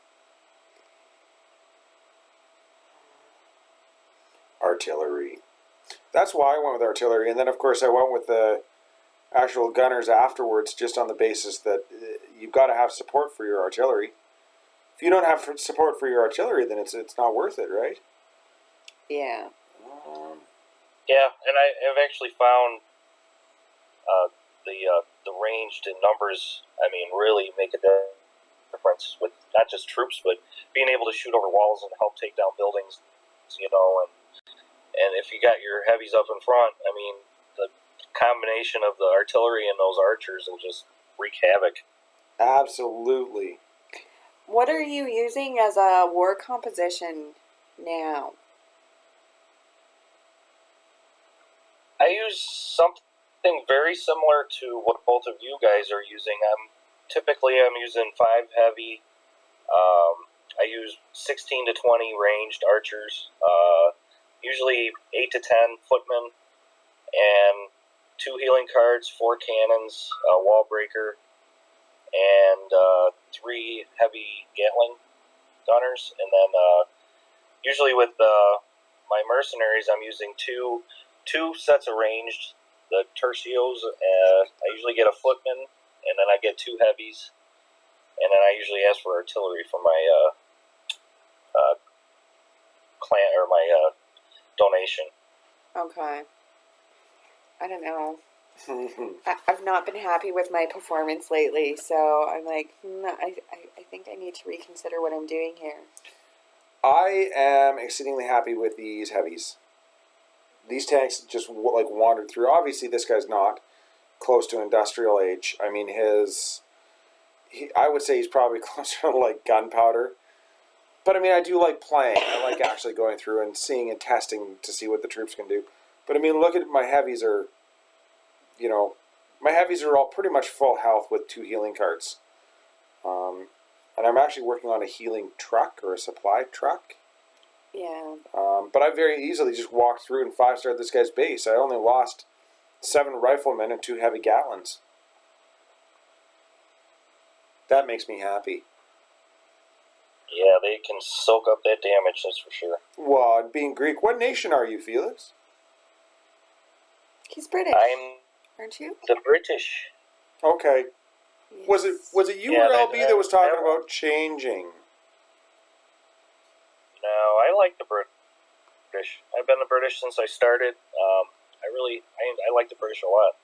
Artillery. That's why I went with artillery, and then of course I went with the actual gunners afterwards, just on the basis that you've got to have support for your artillery. If you don't have support for your artillery, then it's not worth it, right? Yeah. Yeah, and I've actually found the ranged in numbers, really make a difference with not just troops, but being able to shoot over walls and help take down buildings, and if you got your heavies up in front, the combination of the artillery and those archers will just wreak havoc. Absolutely. What are you using as a war composition now? I use something very similar to what both of you guys are using. I'm using 5 heavy. I use 16 to 20 ranged archers. Usually 8 to 10 footmen, and 2 healing cards, 4 cannons, a wall breaker, and 3 heavy Gatling gunners. And then usually with my mercenaries, I'm using two sets of ranged, the tercios. I usually get a footman, and then I get 2 heavies, and then I usually ask for artillery for my clan or my donation. Okay. I don't know. I've not been happy with my performance lately, so I'm like, I think I need to reconsider what I'm doing here. I am exceedingly happy with these heavies. These tanks just wandered through. Obviously, this guy's not close to industrial age. I would say he's probably closer to like gunpowder. But I do like playing. I like actually going through and seeing and testing to see what the troops can do. But look at my heavies are, my heavies are all pretty much full health with 2 healing cards. And I'm actually working on a healing truck or a supply truck. Yeah. But I very easily just walked through and 5-starred this guy's base. I only lost 7 riflemen and 2 heavy Gatlins. That makes me happy. Yeah, they can soak up that damage, that's for sure. Well, being Greek, what nation are you, Felix? He's British. Aren't you? The British. Okay. Yes. Was it you or LB that was talking about changing? No, I like the British. I've been the British since I started. I like the British a lot.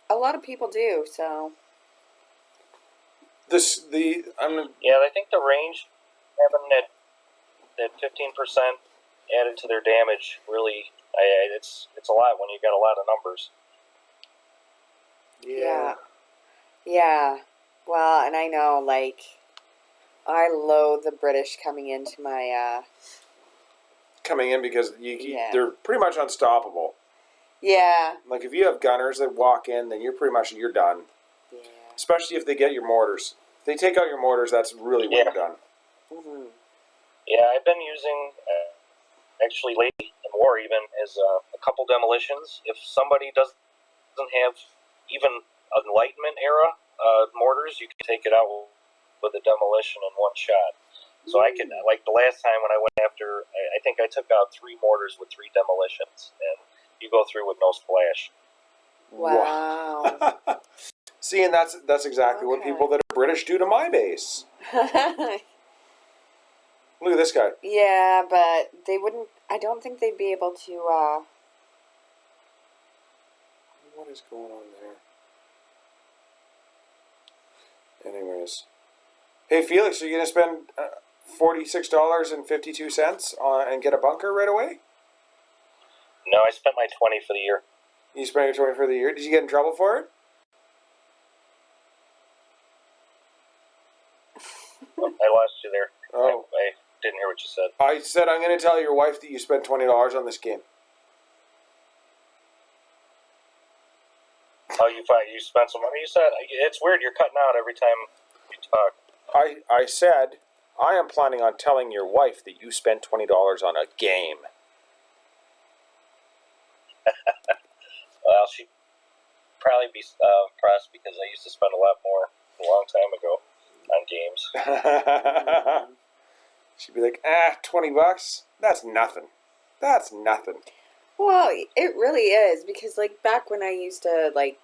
A lot of people do, so. Yeah, I think the range having that 15% added to their damage really, it's a lot when you got a lot of numbers. Yeah. Yeah. Well, and I know, I loathe the British coming into my, coming in because they're pretty much unstoppable. Yeah. Like, if you have gunners that walk in, then you're done. Yeah. Especially if they get your mortars. If they take out your mortars, that's really when you're done. Mm-hmm. Yeah, I've been using, actually lately in war even, as a couple demolitions. If somebody doesn't have even Enlightenment era mortars, you can take it out with a demolition in one shot. So I can, like the last time when I went after, I think I took out 3 mortars with 3 demolitions, and you go through with no splash. Wow. See, and that's exactly what people that are British do to my base. Look at this guy. Yeah, but they wouldn't, I don't think they'd be able to, What is going on there? Anyways. Hey, Felix, are you going to spend $46.52 and get a bunker right away? No, I spent my 20 for the year. You spent your 20 for the year. Did you get in trouble for it? I lost you there. Oh. I didn't hear what you said. I said I'm going to tell your wife that you spent $20 on this game. Oh, you spent some money? You said it's weird. You're cutting out every time you talk. I said I am planning on telling your wife that you spent $20 on a game. Well, she'd probably be impressed because I used to spend a lot more a long time ago on games. She'd be like, $20? That's nothing. That's nothing. Well, it really is, because like back when I used to like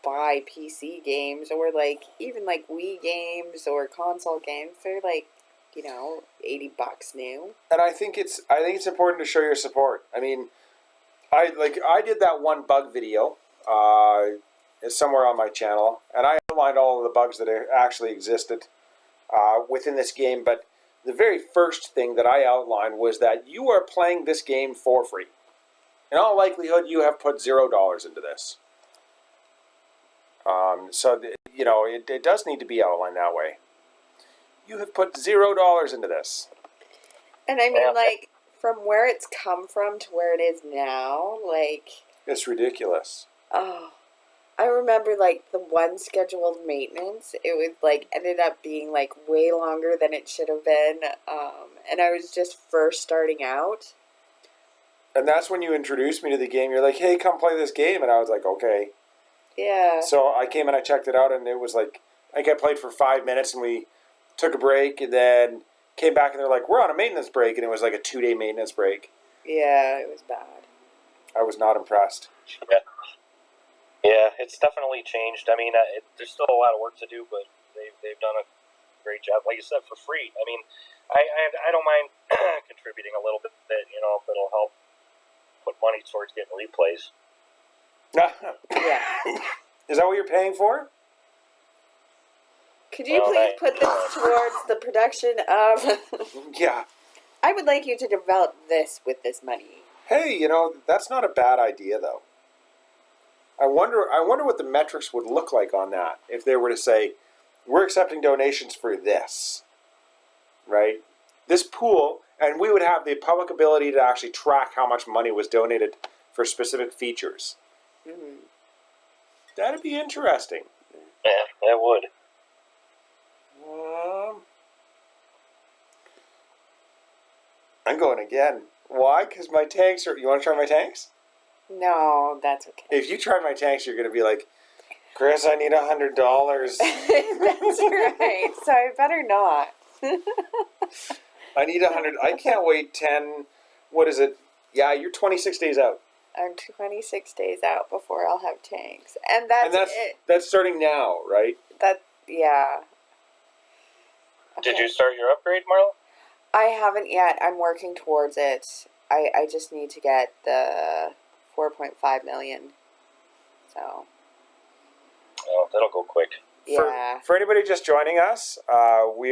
buy PC games or like even like Wii games or console games, they're like, you know, $80 new. And I think it's important to show your support. I mean, I did that one bug video. It's somewhere on my channel, and I outlined all of the bugs that actually existed within this game. But the very first thing that I outlined was that you are playing this game for free. In all likelihood, you have put $0 into this. So you know it does need to be outlined that way. You have put $0 into this. And I mean, like, from where it's come from to where it is now, like... It's ridiculous. Oh, I remember, like, the one scheduled maintenance, it was, like, ended up being, like, way longer than it should have been, and I was just first starting out. And that's when you introduced me to the game. You're like, hey, come play this game. And I was like, okay. Yeah. So I came and I checked it out, and it was like, I think I played for 5 minutes, and we took a break, and then came back, and they're like, we're on a maintenance break, and it was like a 2-day maintenance break. Yeah, it was bad. I was not impressed. Yeah, it's definitely changed. I mean, there's still a lot of work to do, but they've done a great job. Like you said, for free. I mean, I don't mind contributing a little bit, you know, if it'll help put money towards getting replays. Yeah. Is that what you're paying for? Could you please put this towards the production of... Yeah. I would like you to develop this with this money. Hey, you know, that's not a bad idea, though. I wonder what the metrics would look like on that if they were to say, we're accepting donations for this, right? This pool, and we would have the public ability to actually track how much money was donated for specific features. Mm-hmm. That'd be interesting. Yeah, that would. I'm going again. Why? Because my tanks are... You want to try my tanks? No, that's okay. If you try my tanks, you're going to be like, Chris, I need $100. That's right. So I better not. I need 100. I can't wait 10... What is it? Yeah, you're 26 days out. I'm 26 days out before I'll have tanks. And that's it. That's starting now, right? Yeah. Okay. Did you start your upgrade, Marla? I haven't yet. I'm working towards it. I just need to get the 4.5 million. So. Oh, that'll go quick. Yeah. For anybody just joining us, we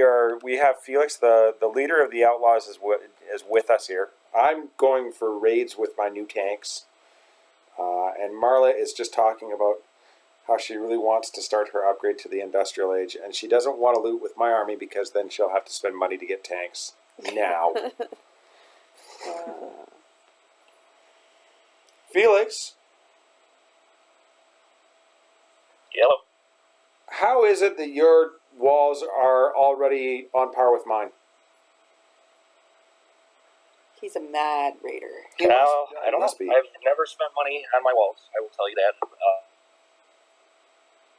have Felix, the leader of the Outlaws, is with us here. I'm going for raids with my new tanks, and Marla is just talking about how she really wants to start her upgrade to the industrial age, and she doesn't want to loot with my army because then she'll have to spend money to get tanks now. Felix. Yellow. How is it that your walls are already on par with mine? He's a mad raider. I don't know. I've never spent money on my walls. I will tell you that.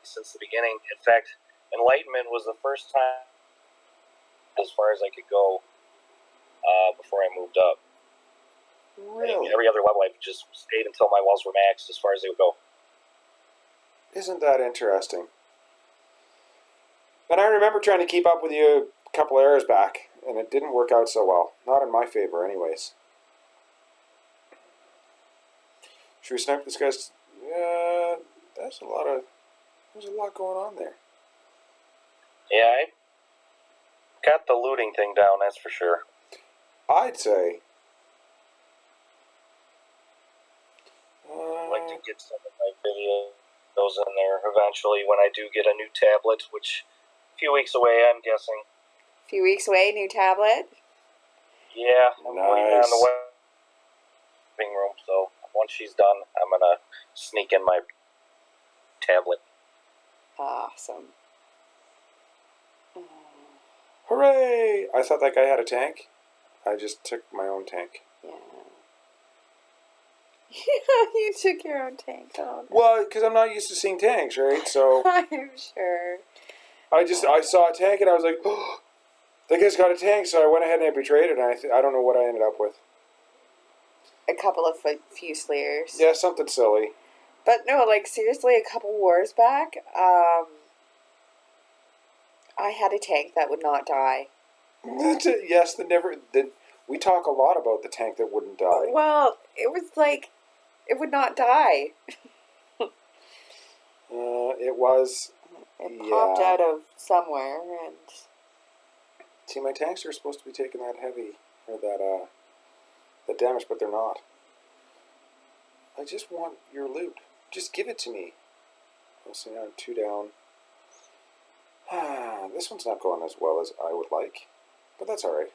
Since the beginning. In fact, Enlightenment was the first time as far as I could go before I moved up. Really? Every other level I just stayed until my walls were maxed as far as they would go. Isn't that interesting? And I remember trying to keep up with you a couple eras back, and it didn't work out so well. Not in my favor, anyways. Should we snipe this guy's... Yeah, there's a lot going on there. Yeah, I got the looting thing down, that's for sure. I'd say... Like to get some of my videos in there eventually when I do get a new tablet, which a few weeks away, I'm guessing. A few weeks away, new tablet? Yeah, I'm waiting on the Nice. living room, so once she's done, I'm going to sneak in my tablet. Awesome. Hooray! I thought that guy had a tank. I just took my own tank. Yeah. You took your own tank. Oh, Well, because I'm not used to seeing tanks, right? So I'm sure. I saw a tank and I was like, oh, that guy's got a tank. So I went ahead and I betrayed it, and I don't know what I ended up with. A couple of Fusiliers. Yeah, something silly. But no, like seriously, a couple wars back, I had a tank that would not die. Yes, we talk a lot about the tank that wouldn't die. Well, it was like, it would not die. It was. It popped out of somewhere, and See, my tanks are supposed to be taking that heavy, or that damage, but they're not. I just want your loot. Just give it to me. So now I'm 2 down. This one's not going as well as I would like, but that's alright.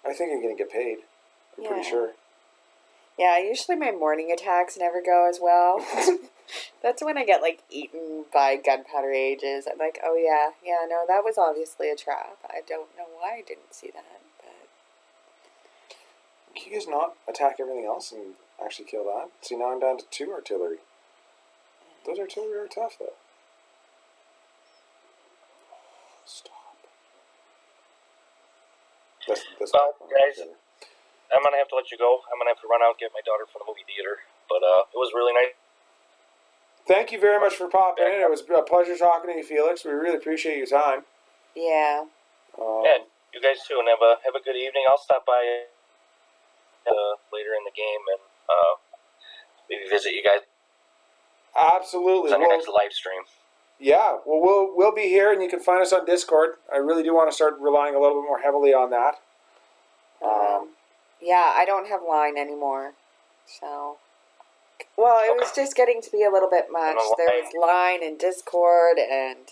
I think I'm going to get paid. I'm pretty sure. Yeah, usually my morning attacks never go as well. That's when I get, like, eaten by gunpowder ages. I'm like, oh yeah, no, that was obviously a trap. I don't know why I didn't see that, but... Can you guys not attack everything else and actually kill that? See, now I'm down to 2 artillery. Those artillery are tough, though. Stop. Well, guys, I'm going to have to let you go. I'm going to have to run out and get my daughter from the movie theater. But it was really nice. Thank you very much for popping in. It was a pleasure talking to you, Felix. We really appreciate your time. Yeah. Yeah, you guys too, and have a good evening. I'll stop by later in the game and maybe visit you guys. Absolutely. On your next live stream. Yeah, well, we'll be here, and you can find us on Discord. I really do want to start relying a little bit more heavily on that. Yeah, I don't have line anymore, so... Well, it was just getting to be a little bit much. There was line and Discord and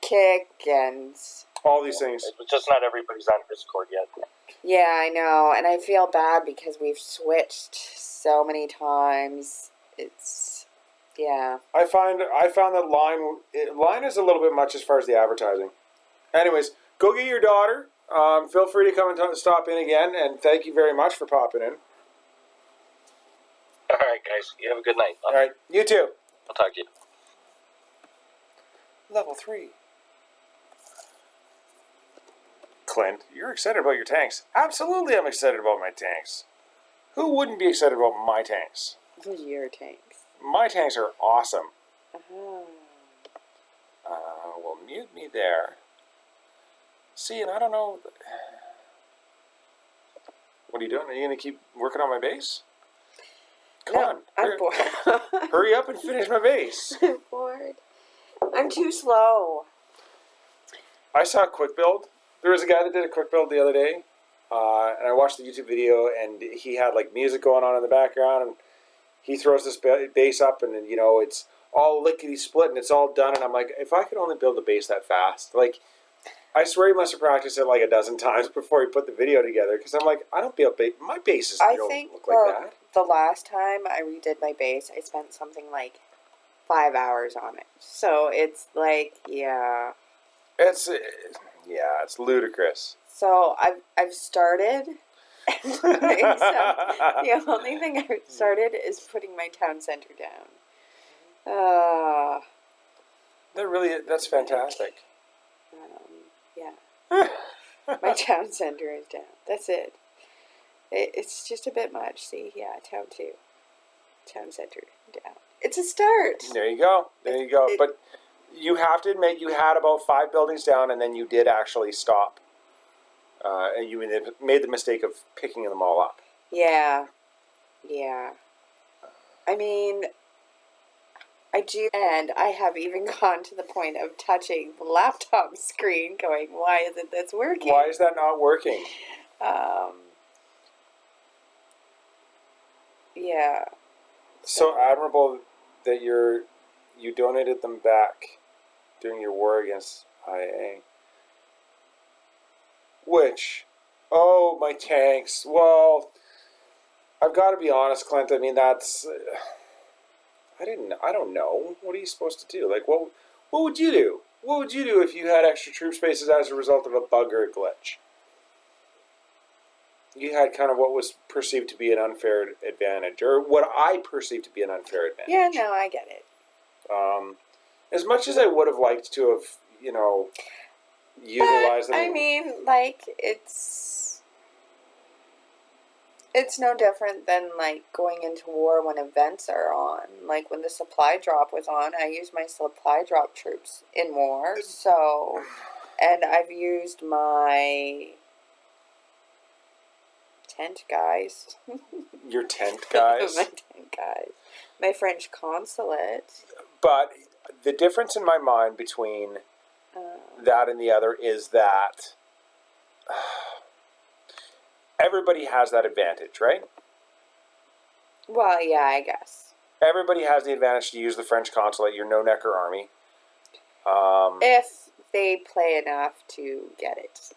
Kick and... all these things. It's just not everybody's on Discord yet. Yeah, I know, and I feel bad because we've switched so many times. It's... yeah. I found that line is a little bit much as far as the advertising. Anyways, go get your daughter. Feel free to come and stop in again, and thank you very much for popping in. All right, guys. You have a good night. All right, you too. I'll talk to you. Level 3. Clint, you're excited about your tanks. Absolutely, I'm excited about my tanks. Who wouldn't be excited about my tanks? Your tanks. My tanks are awesome. Uh-huh. Well, mute me there. See, and I don't know... What are you doing? Are you going to keep working on my base? Come on. I'm bored. Hurry up and finish my base. I'm bored. I'm too slow. I saw a quick build. There was a guy that did a quick build the other day, and I watched the YouTube video, and he had like music going on in the background, and he throws this base up, and you know it's all lickety split, and it's all done, and I'm like, if I could only build a base that fast, like. I swear he must have practiced it like a dozen times before he put the video together, because I'm like, I don't build my bases don't look like that. The last time I redid my base, I spent something like 5 hours on it. So it's like, yeah. It's ludicrous. So I've started, except the only thing I've started is putting my town center down. That's fantastic. Yeah. My town center is down. That's it. It's just a bit much. See, yeah, town 2. Town center down. It's a start. There you go. But you have to admit you had about 5 buildings down, and then you did actually stop. And you made the mistake of picking them all up. Yeah. Yeah. I mean... I do, and I have even gone to the point of touching the laptop screen going, why isn't this working? Why is that not working? Yeah. So admirable that you donated them back during your war against IA. Which, oh, my tanks. Well, I've got to be honest, Clint. I mean, that's... I don't know. What are you supposed to do? Like, what would you do? What would you do if you had extra troop spaces as a result of a bug or a glitch? You had kind of what was perceived to be an unfair advantage, or what I perceived to be an unfair advantage. Yeah, no, I get it. As much as I would have liked to have, utilized them. I mean, like, it's no different than, like, going into war when events are on. Like, when the supply drop was on, I used my supply drop troops in war, so... And I've used my... tent guys. Your tent guys? My tent guys. My French consulate. But the difference in my mind between that and the other is that everybody has that advantage, right? Well, yeah, I guess. Everybody has the advantage to use the French consulate, your no-necker army. If they play enough to get it.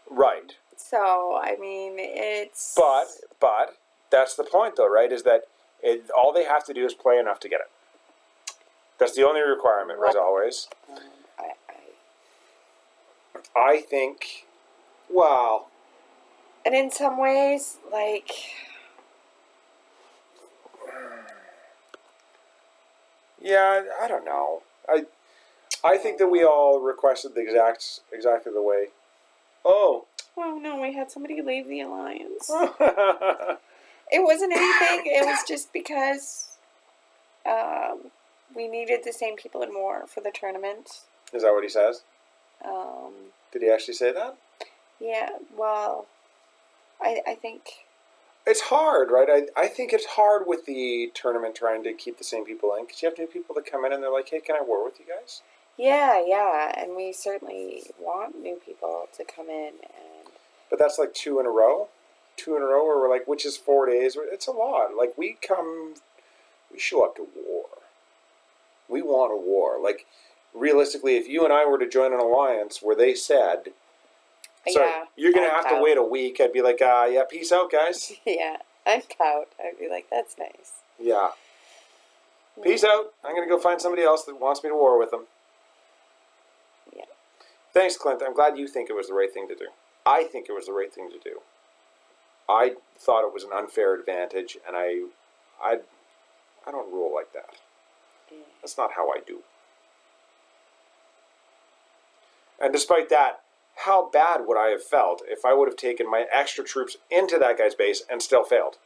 Right. So, I mean, it's... But that's the point, though, right? Is that all they have to do is play enough to get it. That's the only requirement, as always. I think, well... And in some ways, like... Yeah, I don't know. I think that we all requested the exactly the way... Oh... Oh, no, we had somebody leave the alliance. It wasn't anything. It was just because we needed the same people in war for the tournament. Is that what he says? Did he actually say that? Yeah, well, I think... It's hard, right? I think it's hard with the tournament trying to keep the same people in, because you have new people that come in and they're like, hey, can I war with you guys? Yeah, and we certainly want new people to come in. But that's like 2 in a row? 2 in a row where we're like, which is 4 days? It's a lot. Like, we show up to war. We want a war. Like, realistically, if you and I were to join an alliance where they said, sorry, you're going to have to wait a week, I'd be like, yeah, peace out, guys. Yeah, I'd pout. I'd be like, that's nice. Yeah. Peace out. I'm going to go find somebody else that wants me to war with them. Yeah. Thanks, Clint. I'm glad you think it was the right thing to do. I think it was the right thing to do. I thought it was an unfair advantage, and I don't rule like that. Yeah. That's not how I do. And despite that, how bad would I have felt if I would have taken my extra troops into that guy's base and still failed?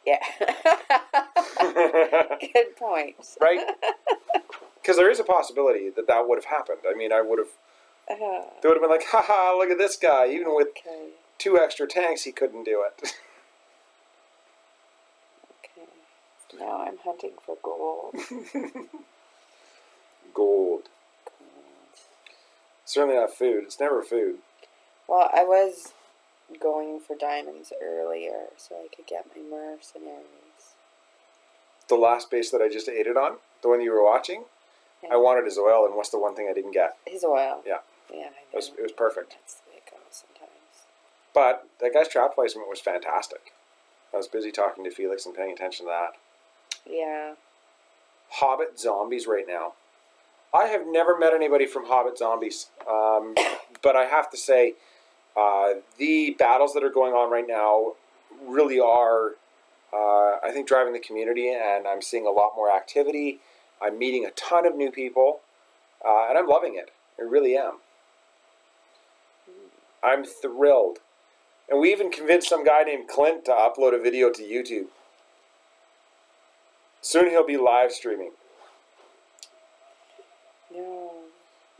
Yeah. Good point. Right? Because there is a possibility that would have happened. I mean, I would have... They would have been like, haha, look at this guy. Even with 2 extra tanks, he couldn't do it. Okay. Now I'm hunting for gold. Gold. Certainly not food. It's never food. Well, I was going for diamonds earlier so I could get my mercenaries. The last base that I just ate it on, the one you were watching, I wanted his oil, and what's the one thing I didn't get? His oil. Yeah. Yeah, I know. It was perfect. That's the way it goes sometimes. But that guy's trap placement was fantastic. I was busy talking to Felix and paying attention to that. Yeah. Hobbit zombies right now. I have never met anybody from Hobbit zombies. But I have to say, the battles that are going on right now really are, I think, driving the community, and I'm seeing a lot more activity. I'm meeting a ton of new people, and I'm loving it. I really am. I'm thrilled. And we even convinced some guy named Clint to upload a video to YouTube. Soon he'll be live streaming. No.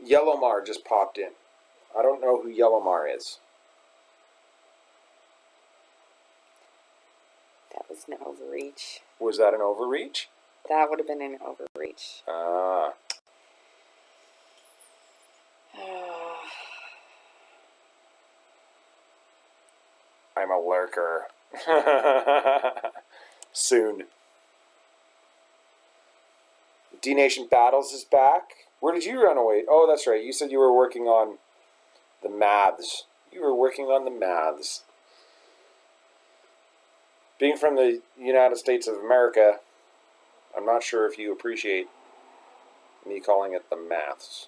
Yellowmar just popped in. I don't know who Yellowmar is. That was an overreach. Was that an overreach? That would have been an overreach. Ah. I'm a lurker. Soon. D-Nation Battles is back. Where did you run away? Oh, that's right. You said you were working on the maths. You were working on the maths. Being from the United States of America, I'm not sure if you appreciate me calling it the maths.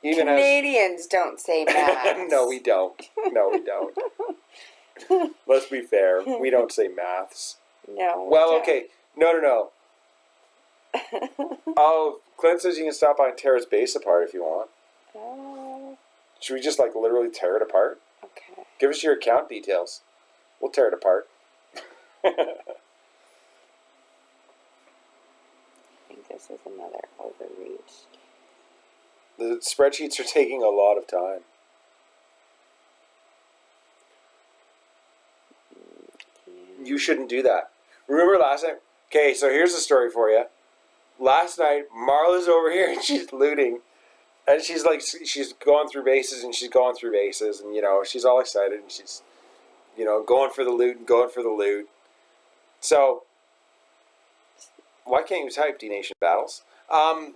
Even Canadians don't say maths. No, we don't. No, we don't. Let's be fair. We don't say maths. No. Well, okay. No. Oh, Clint says you can stop by and tear his base apart if you want. Should we just, like, literally tear it apart? Okay. Give us your account details. We'll tear it apart. I think this is another overreach. The spreadsheets are taking a lot of time. You shouldn't do that. Remember last night? Okay, so here's the story for you. Last night, Marla's over here and she's looting. And she's like, she's going through bases and she's going through bases. And, she's all excited and she's, going for the loot and going for the loot. So, why can't you type D-Nation Battles? A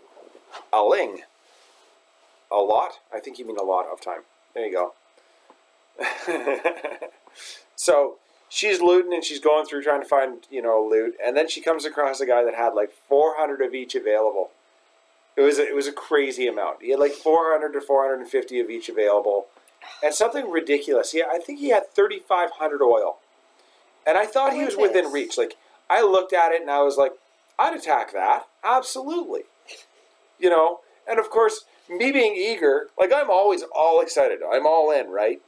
ling. A lot? I think you mean a lot of time. There you go. So, she's looting and she's going through trying to find, loot. And then she comes across a guy that had like 400 of each available. It was a crazy amount. He had like 400 to 450 of each available. And something ridiculous. Yeah, I think he had 3,500 oil. And I thought he was within reach. Like, I looked at it and I was like, I'd attack that. Absolutely. And of course, me being eager, like, I'm always all excited. I'm all in, right?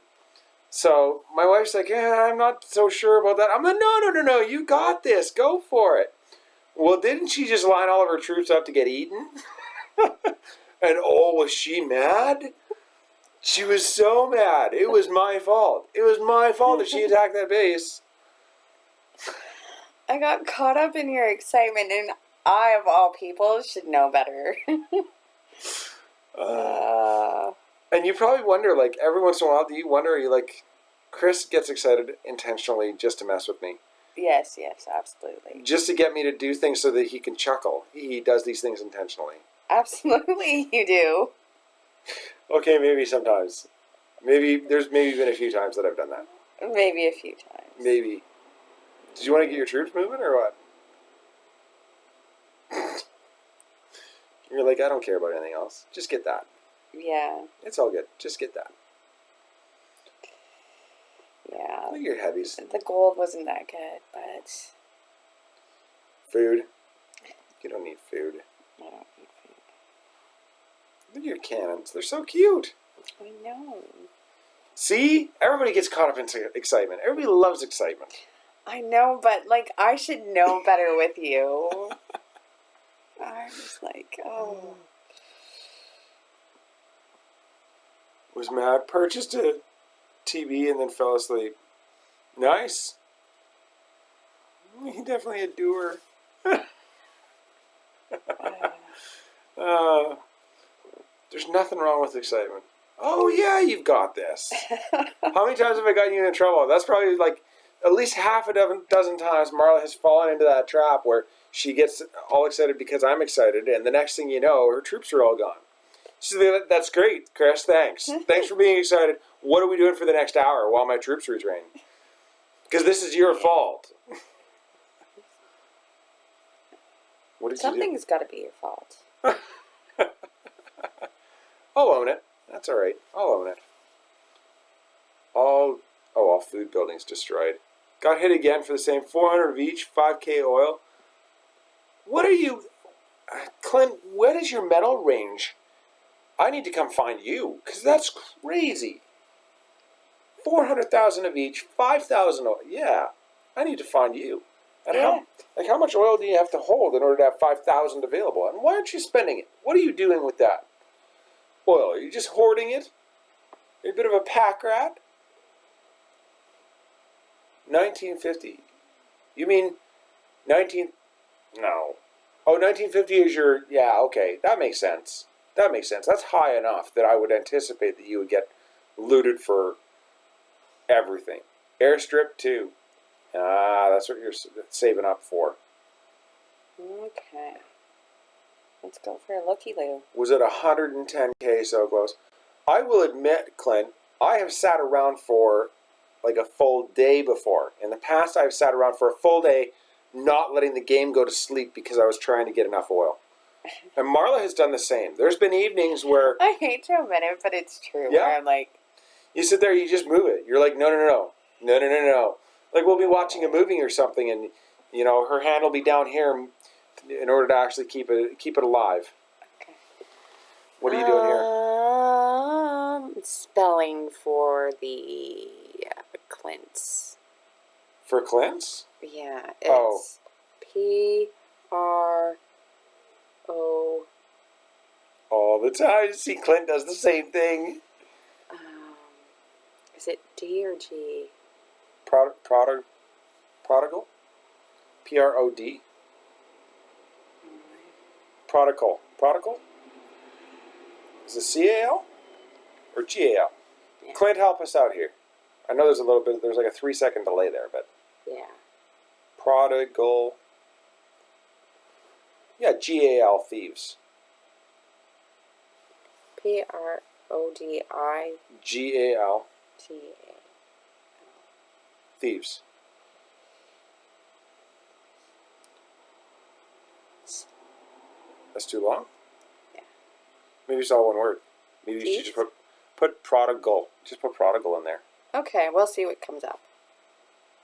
So my wife's like, yeah, I'm not so sure about that. I'm like, no, you got this. Go for it. Well, didn't she just line all of her troops up to get eaten? And was she mad? She was so mad. It was my fault. It was my fault that she attacked that base. I got caught up in your excitement, and I, of all people, should know better. And you probably wonder, like, every once in a while, do you wonder, are you like, Chris gets excited intentionally just to mess with me? Yes, absolutely. Just to get me to do things so that he can chuckle. He does these things intentionally. Absolutely, you do. Okay, maybe sometimes. There's been a few times that I've done that. Maybe a few times. Maybe. Did you want to get your troops moving or what? You're like, I don't care about anything else. Just get that. Yeah. It's all good. Just get that. Yeah. Look at your heavies. The gold wasn't that good, but... Food. You don't need food. I don't need food. Look at your cannons. They're so cute. I know. See? Everybody gets caught up in excitement. Everybody loves excitement. I know, but, like, I should know better with you. I'm just like, oh. Was mad. Purchased a TV and then fell asleep. Nice. He definitely a doer. There's nothing wrong with excitement. Oh, yeah, you've got this. How many times have I gotten you in trouble? That's probably like at least half a dozen times Marla has fallen into that trap where she gets all excited because I'm excited, and the next thing you know, her troops are all gone. She's like, that's great, Chris, thanks. Thanks for being excited. What are we doing for the next hour while my troops retrain? Because this is your fault. What did Something's got to be your fault. I'll own it. That's all right. I'll own it. All food buildings destroyed. Got hit again for the same 400 of each, 5K oil. What are you... Clint, what is your metal range? I need to come find you, because that's crazy. 400,000 of each, 5,000 oil. Yeah, I need to find you. And how much oil do you have to hold in order to have 5,000 available? And why aren't you spending it? What are you doing with that oil? Are you just hoarding it? Are you a bit of a pack rat? 1950. You mean 19... No. Oh, 1950 is your... Yeah, okay. That makes sense. That makes sense. That's high enough that I would anticipate that you would get looted for everything. Airstrip, too. Ah, that's what you're saving up for. Okay. Let's go for a looky-loo. Was at 110K so close. I will admit, Clint, I have sat around for like a full day before. In the past, I've sat around for a full day not letting the game go to sleep because I was trying to get enough oil. And Marla has done the same. There's been evenings where... I hate to admit it, but it's true. Yeah. Where I'm like... You sit there, you just move it. You're like, no. Like, we'll be watching a movie or something, and, you know, her hand will be down here in order to actually keep it alive. Okay. What are you doing here? Spelling for the Clints. For Clint's? Yeah, it's P-R-O... All the time. See, Clint does the same thing. Is it D or G? Prodigal? P-R-O-D? Prodigal. Is it C-A-L? Or G-A-L? Yeah. Clint, help us out here. I know there's like a 3-second delay there, but... Yeah. Prodigal. Yeah, G-A-L, thieves. P-R-O-D-I... G-A-L. G-A... Thieves. That's too long? Yeah. Maybe it's all one word. Maybe you should just put prodigal. Just put prodigal in there. Okay, we'll see what comes up.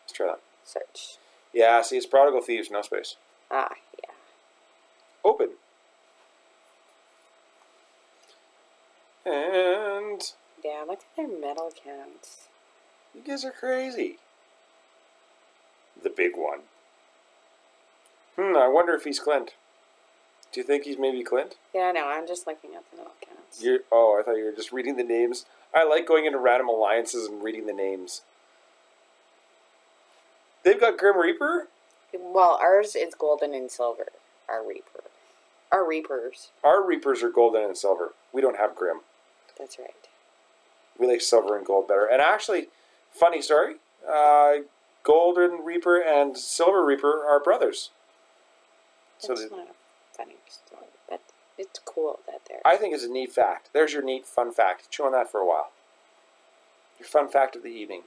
Let's try that. Search. Yeah, see, it's prodigal thieves, no space. Ah, yeah. Open. And... Yeah, look at their medal counts. You guys are crazy. The big one. I wonder if he's Clint. Do you think he's maybe Clint? Yeah, no, I'm just looking at the medal counts. I thought you were just reading the names. I like going into random alliances and reading the names. They've got Grim Reaper? Well, ours is golden and silver. Our Reaper. Our Reapers. Our Reapers are golden and silver. We don't have Grim. That's right. We like silver and gold better. And actually, funny story, Golden Reaper and Silver Reaper are brothers. That's not a funny story, but it's cool that they're... I think it's a neat fact. There's your neat fun fact. Chew on that for a while. Your fun fact of the evening.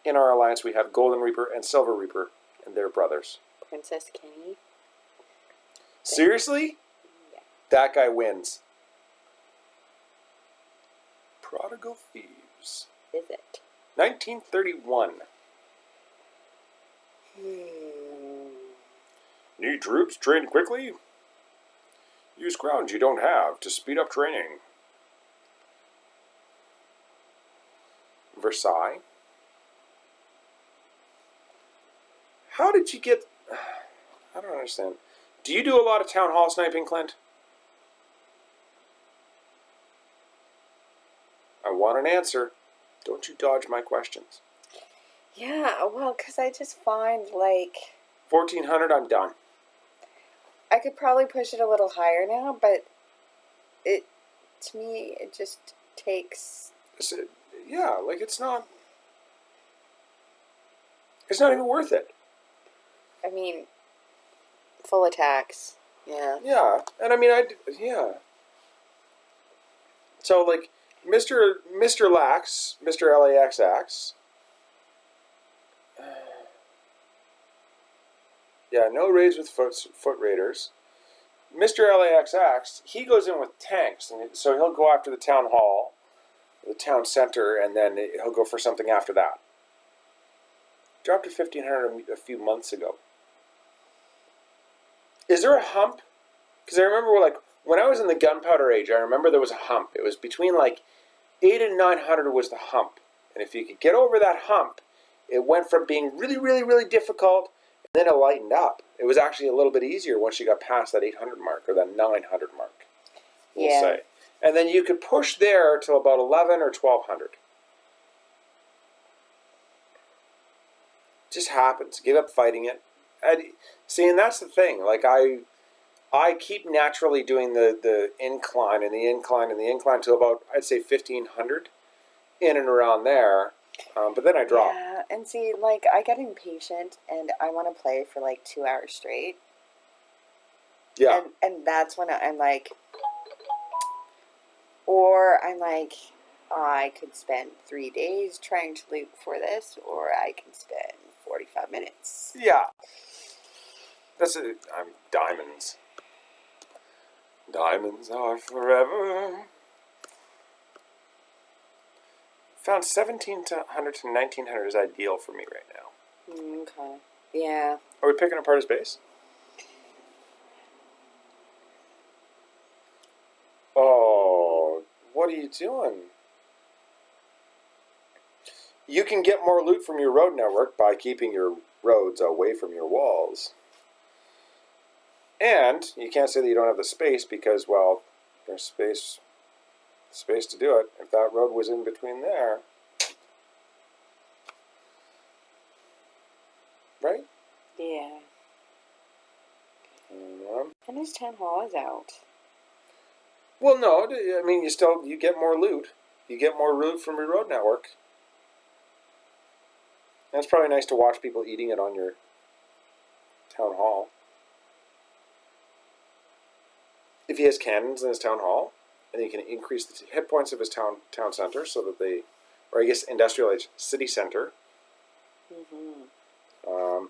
In our alliance, we have Golden Reaper and Silver Reaper, and they're brothers. Princess Kenny. Seriously? Yeah. That guy wins. Prodigal Thieves. Is it? 1931. Need troops trained quickly? Use ground you don't have to speed up training. Versailles. How did you get... I don't understand. Do you do a lot of town hall sniping, Clint? I want an answer. Don't you dodge my questions. Yeah, well, because I just find, like... 1400, I'm done. I could probably push it a little higher now, but to me, it just takes... Yeah, like it's not even worth it. I mean, full attacks, yeah. Yeah, and I mean, yeah. So, like, Mr. Lax, Mr. LAXX. Yeah, no raids with foot raiders. Mr. LAXX, he goes in with tanks, and so he'll go after the town hall, the town center, and then he'll go for something after that. Dropped to 1500 a few months ago. Is there a hump? Because I remember, like, when I was in the gunpowder age, I remember there was a hump. It was between, like, 8 and 900 was the hump. And if you could get over that hump, it went from being really, really, really difficult, and then it lightened up. It was actually a little bit easier once you got past that 800 mark, or that 900 mark, we'll say. And then you could push there till about 11 or 1200. Just happens. Give up fighting it. See, and that's the thing. Like, I keep naturally doing the incline and the incline and the incline to about, I'd say, 1500, in and around there. But then I drop. Yeah, and see, like, I get impatient, and I want to play for, like, 2 hours straight. Yeah. And that's when I'm like, or I'm like, I could spend 3 days trying to loot for this, or I can spend 45 minutes. Yeah. That's it. Diamonds. Diamonds are forever. Found 1,700 to 1,900 is ideal for me right now. Okay. Yeah. Are we picking apart his base? Oh, what are you doing? You can get more loot from your road network by keeping your roads away from your walls. And you can't say that you don't have the space because, well, there's space to do it. If that road was in between there, right? Yeah. And his town hall is out. Well, no, I mean, you get more loot. You get more loot from your road network. And it's probably nice to watch people eating it on your town hall. If he has cannons in his town hall, and he can increase the hit points of his town center so that they, or I guess industrial age city center. Mm-hmm.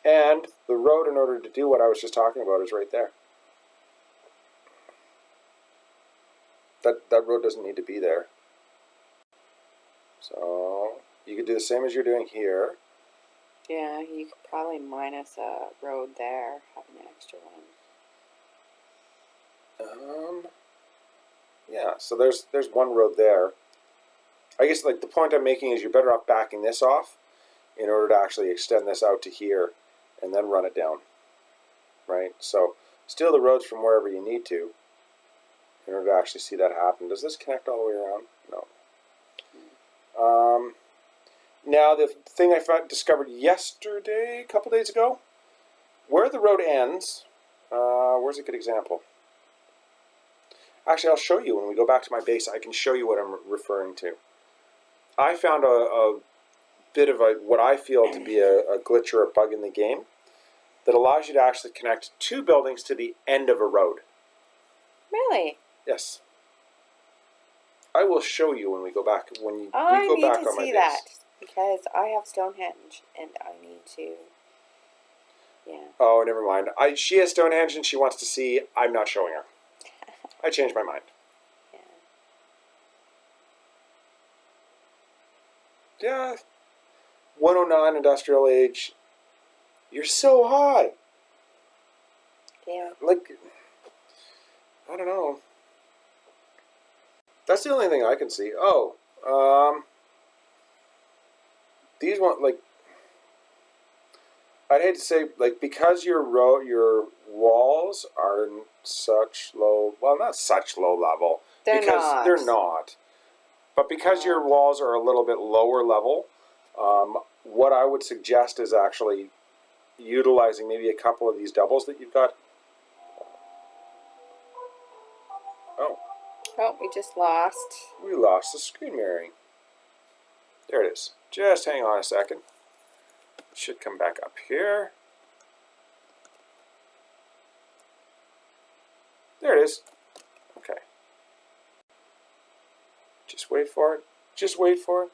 And the road, in order to do what I was just talking about, is right there. That road doesn't need to be there. So you could do the same as you're doing here. Yeah, you could probably minus a road there, have an extra one. Yeah, so there's one road there. I guess like the point I'm making is you're better off backing this off in order to actually extend this out to here and then run it down. Right? So steal the roads from wherever you need to in order to actually see that happen. Does this connect all the way around? No. Now the thing I discovered yesterday, a couple days ago, where the road ends, where's a good example? Actually, I'll show you when we go back to my base. I can show you what I'm referring to. I found a bit of what I feel to be a glitch or a bug in the game that allows you to actually connect two buildings to the end of a road. Really? Yes. I will show you when we go back. When we go back on my base. I need to see that because I have Stonehenge and I need to. Yeah. Oh, never mind. She has Stonehenge and she wants to see. I'm not showing her. I changed my mind. Yeah. 109 industrial age. You're so high. Yeah. Like, I don't know. That's the only thing I can see. Oh, these one, like, I'd hate to say, like, because your walls are in such low, well, not such low level. They're not. But because your walls are a little bit lower level, what I would suggest is actually utilizing maybe a couple of these doubles that you've got. Oh, we just lost. We lost the screen mirroring. There it is. Just hang on a second. It should come back up here. There it is. Okay. Just wait for it. Just wait for it.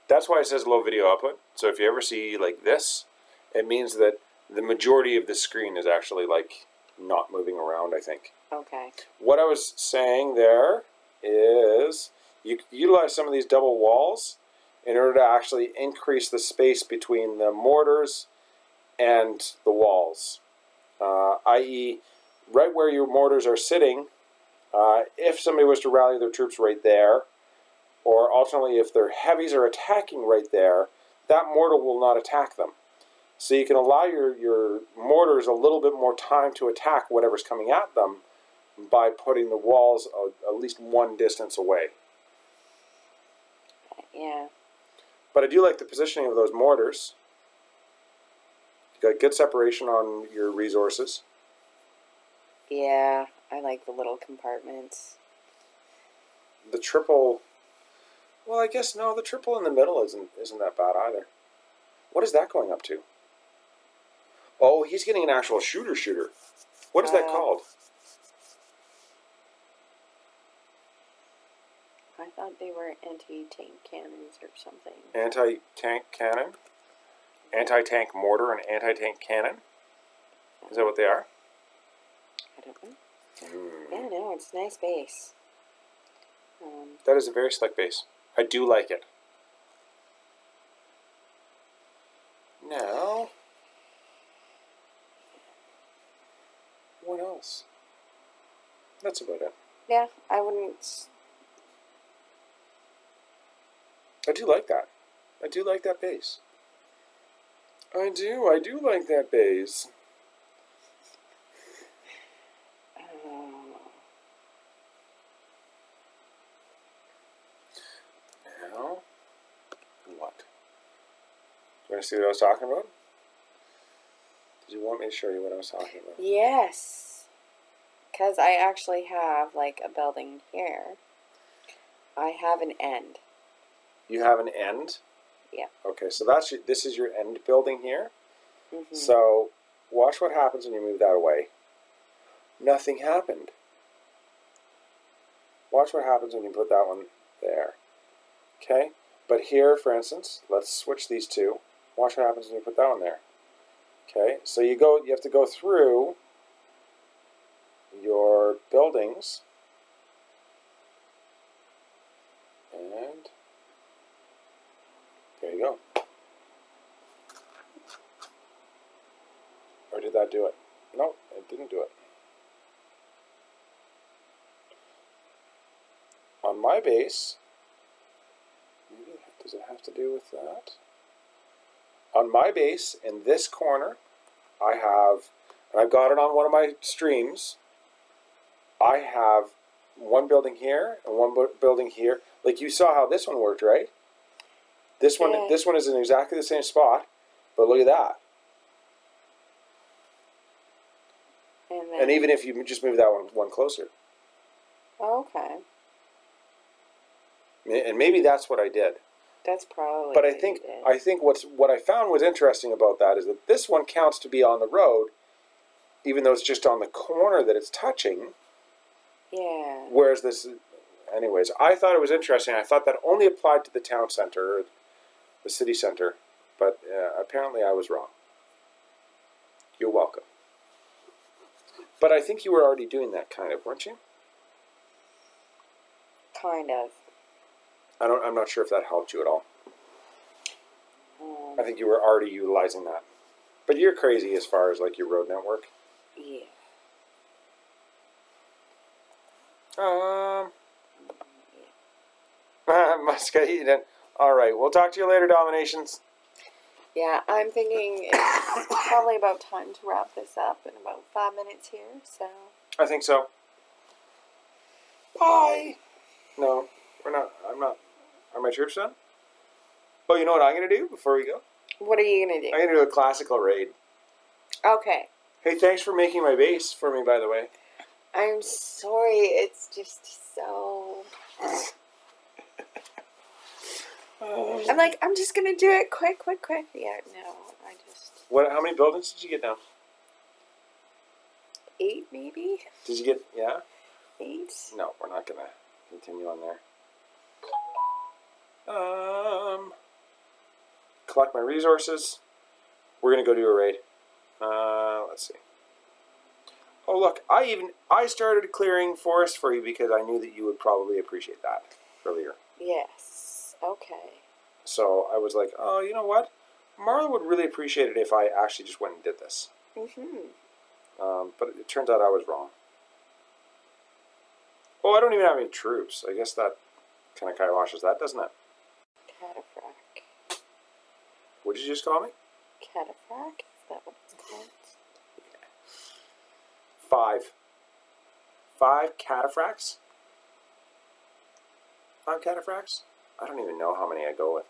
That's why it says low video output. So if you ever see like this, it means that the majority of the screen is actually like not moving around, I think. Okay. What I was saying there is you utilize some of these double walls in order to actually increase the space between the mortars and the walls. I.e., right where your mortars are sitting, if somebody was to rally their troops right there, or alternately if their heavies are attacking right there, that mortar will not attack them. So you can allow your mortars a little bit more time to attack whatever's coming at them by putting the walls at least one distance away. Yeah. But I do like the positioning of those mortars. You got good separation on your resources. Yeah, I like the little compartments. The triple, well, I guess no, the triple in the middle isn't that bad either. What is that going up to? Oh, he's getting an actual shooter. What is that called? I thought they were anti-tank cannons or something. Anti-tank cannon? Anti-tank mortar and anti-tank cannon? Is that what they are? I don't know. Yeah, no, it's a nice base. That is a very slick base. I do like it. Now, what else? That's about it. Yeah, I wouldn't... I do like that. I do like that base. I do like that base. Now, what? Do you want to see what I was talking about? Did you want me to show you what I was talking about? Yes. Because I actually have, like, a building here. I have an end. You have an end? Yeah. Okay, so this is your end building here. Mm-hmm. So watch what happens when you move that away. Nothing happened. Watch what happens when you put that one there. Okay? But here, for instance, let's switch these two. Watch what happens when you put that one there. Okay? So you have to go through your buildings. And there you go. Or did that do it? No, it didn't do it. On my base, maybe, does it have to do with that? On my base, in this corner, I have, and I've got it on one of my streams, I have one building here and one building here. Like you saw how this one worked, right? This one is in exactly the same spot, but look at that. And even if you just move that one closer. Okay. And maybe that's what I did. That's probably. But I think what I found was interesting about that is that this one counts to be on the road, even though it's just on the corner that it's touching. Yeah. Whereas this, anyways, I thought it was interesting. I thought that only applied to the town center, or the city center, but apparently I was wrong. You're welcome. But I think you were already doing that kind of, weren't you? Kind of. I'm not sure if that helped you at all. I think you were already utilizing that. But you're crazy as far as like your road network. Yeah. Muscadine. All right, we'll talk to you later, DomiNations. Yeah, I'm thinking it's probably about time to wrap this up in about 5 minutes here, so. I think so. Bye. No, we're not. I'm not. Are my troops done? Oh, you know what I'm going to do before we go? What are you going to do? I'm going to do a classical raid. Okay. Hey, thanks for making my base for me, by the way. I'm sorry, it's just so... I'm like, I'm just going to do it quick. Yeah, no, I just... How many buildings did you get now? 8, maybe? Did you get, yeah? 8? No, we're not going to continue on there. Collect my resources. We're going to go do a raid. Let's see. Oh, look, I started clearing forest for you because I knew that you would probably appreciate that earlier. Yes. Okay. So I was like, oh, you know what? Marla would really appreciate it if I actually just went and did this. Mm-hmm. But it turns out I was wrong. Oh, I don't even have any troops. I guess that kind of kiboshes that, doesn't it? Cataphract. What did you just call me? Cataphract? Is that what it's called? 5. 5 cataphracts? 5 cataphracts? I don't even know how many I go with.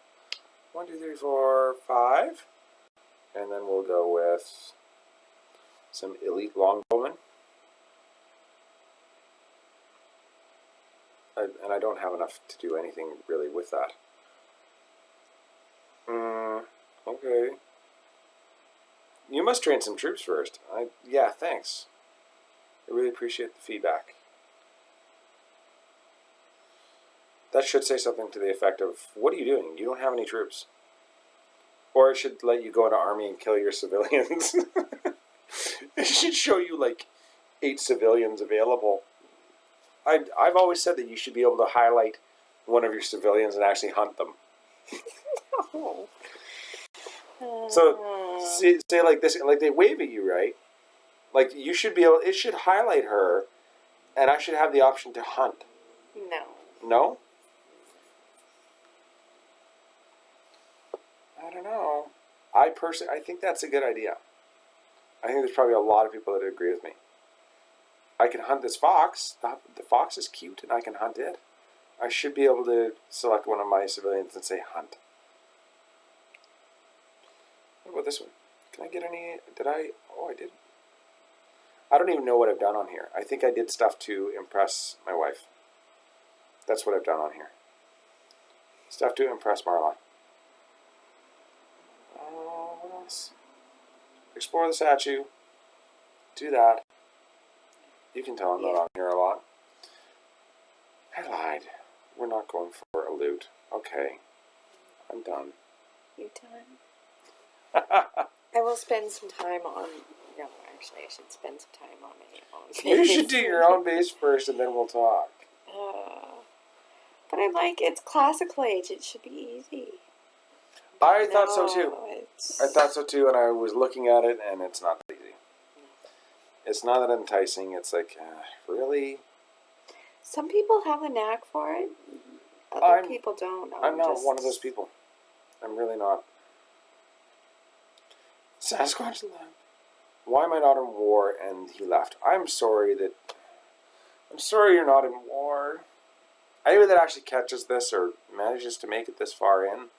1, 2, 3, 4, 5. And then we'll go with some elite longbowmen. And I don't have enough to do anything really with that. Okay. You must train some troops first. Yeah, thanks. I really appreciate the feedback. That should say something to the effect of, what are you doing? You don't have any troops. Or it should let you go into army and kill your civilians. It should show you like 8 civilians available. I've always said that you should be able to highlight one of your civilians and actually hunt them. No. So say like this, like they wave at you, right? Like you should be able, it should highlight her, and I should have the option to hunt. No. No? I don't know. I think that's a good idea. I think there's probably a lot of people that agree with me. I can hunt this fox. The fox is cute, and I can hunt it. I should be able to select one of my civilians and say hunt. What about this one? Can I get any? Did I? Oh, I did. I don't even know what I've done on here. I think I did stuff to impress my wife. That's what I've done on here. Stuff to impress Marla. What else? Explore the statue. Do that. You can tell I'm not on here a lot. I lied. We're not going for a loot. Okay. I'm done. You done? I will spend some time on... No, actually, I should spend some time on my own base. You should do your own base first, and then we'll talk. But I'm like, it's classical age. It should be easy. I thought so too. I thought so too, and I was looking at it, and it's not that easy. No. It's not that enticing. It's like, really? Some people have a knack for it. Other people don't. I'm not one of those people. I'm really not. Sasquatch left. Why am I not in war? And he left. I'm sorry you're not in war. Anybody that actually catches this or manages to make it this far in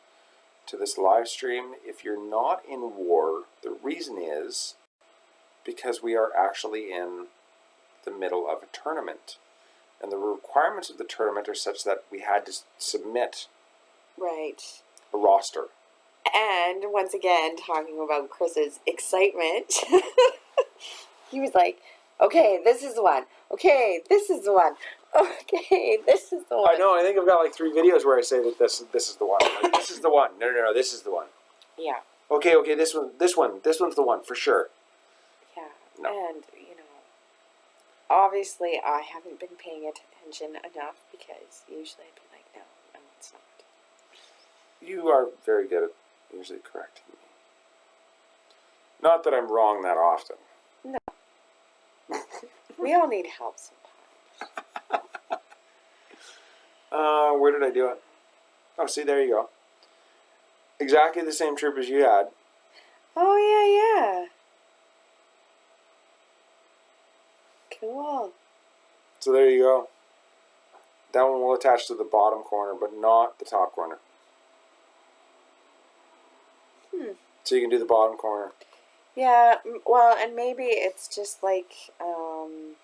to this live stream, if you're not in war, the reason is because we are actually in the middle of a tournament. And the requirements of the tournament are such that we had to submit a roster. And once again, talking about Chris's excitement, he was like, okay, this is the one. Okay, this is the one. Okay, this is the one. I know, I think I've got like 3 videos where I say that this is the one. Like, this is the one. No, this is the one. Yeah. Okay, this one's the one, for sure. Yeah. No. And, obviously I haven't been paying attention enough because usually I'd be like, no, it's not. You are very good at usually correcting me. Not that I'm wrong that often. No. We all need help sometimes. Where did I do it? Oh, see, there you go. Exactly the same troop as you had. Oh, yeah. Cool. So there you go. That one will attach to the bottom corner, but not the top corner. So you can do the bottom corner. Yeah, well, and maybe it's just like, And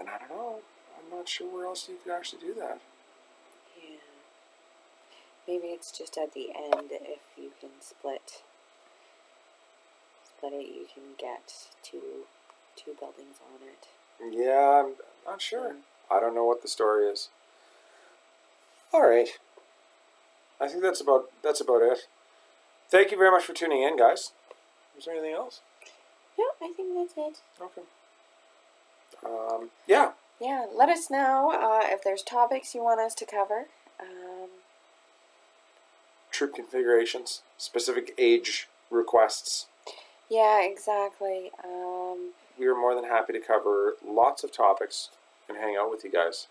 I don't know. I'm not sure where else you could actually do that. Yeah. Maybe it's just at the end if you can split it, you can get two buildings on it. Yeah, I'm not sure. I don't know what the story is. All right. I think that's about it. Thank you very much for tuning in, guys. Is there anything else? No, I think that's it. Okay. Yeah. Yeah, let us know if there's topics you want us to cover. Troop configurations, specific age requests. Yeah, exactly. We are more than happy to cover lots of topics and hang out with you guys.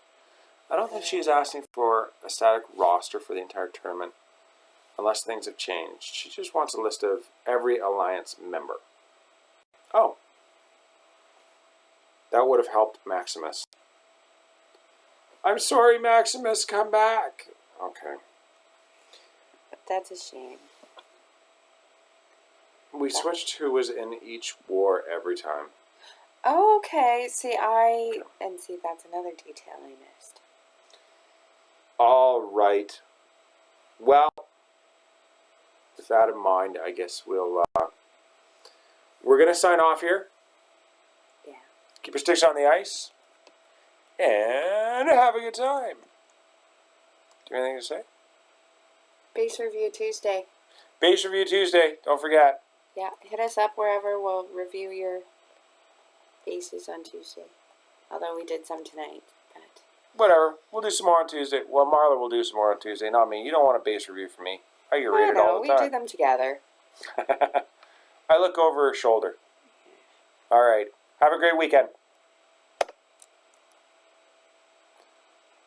I don't think she's asking for a static roster for the entire tournament, unless things have changed. She just wants a list of every Alliance member. Oh. That would have helped Maximus. I'm sorry, Maximus, come back. Okay. But that's a shame. We switched who was in each war every time. Oh, okay. See, that's another detail I missed. All right. Well, with that in mind, I guess we're going to sign off here. Keep your sticks on the ice. And have a good time. Do you have anything to say? Base Review Tuesday. Base Review Tuesday. Don't forget. Yeah, hit us up wherever. We'll review your bases on Tuesday. Although we did some tonight. But Whatever. We'll do some more on Tuesday. Well, Marla will do some more on Tuesday. Not me. You don't want a base review from me. I get rated all the time. We do them together. I look over her shoulder. All right. Have a great weekend.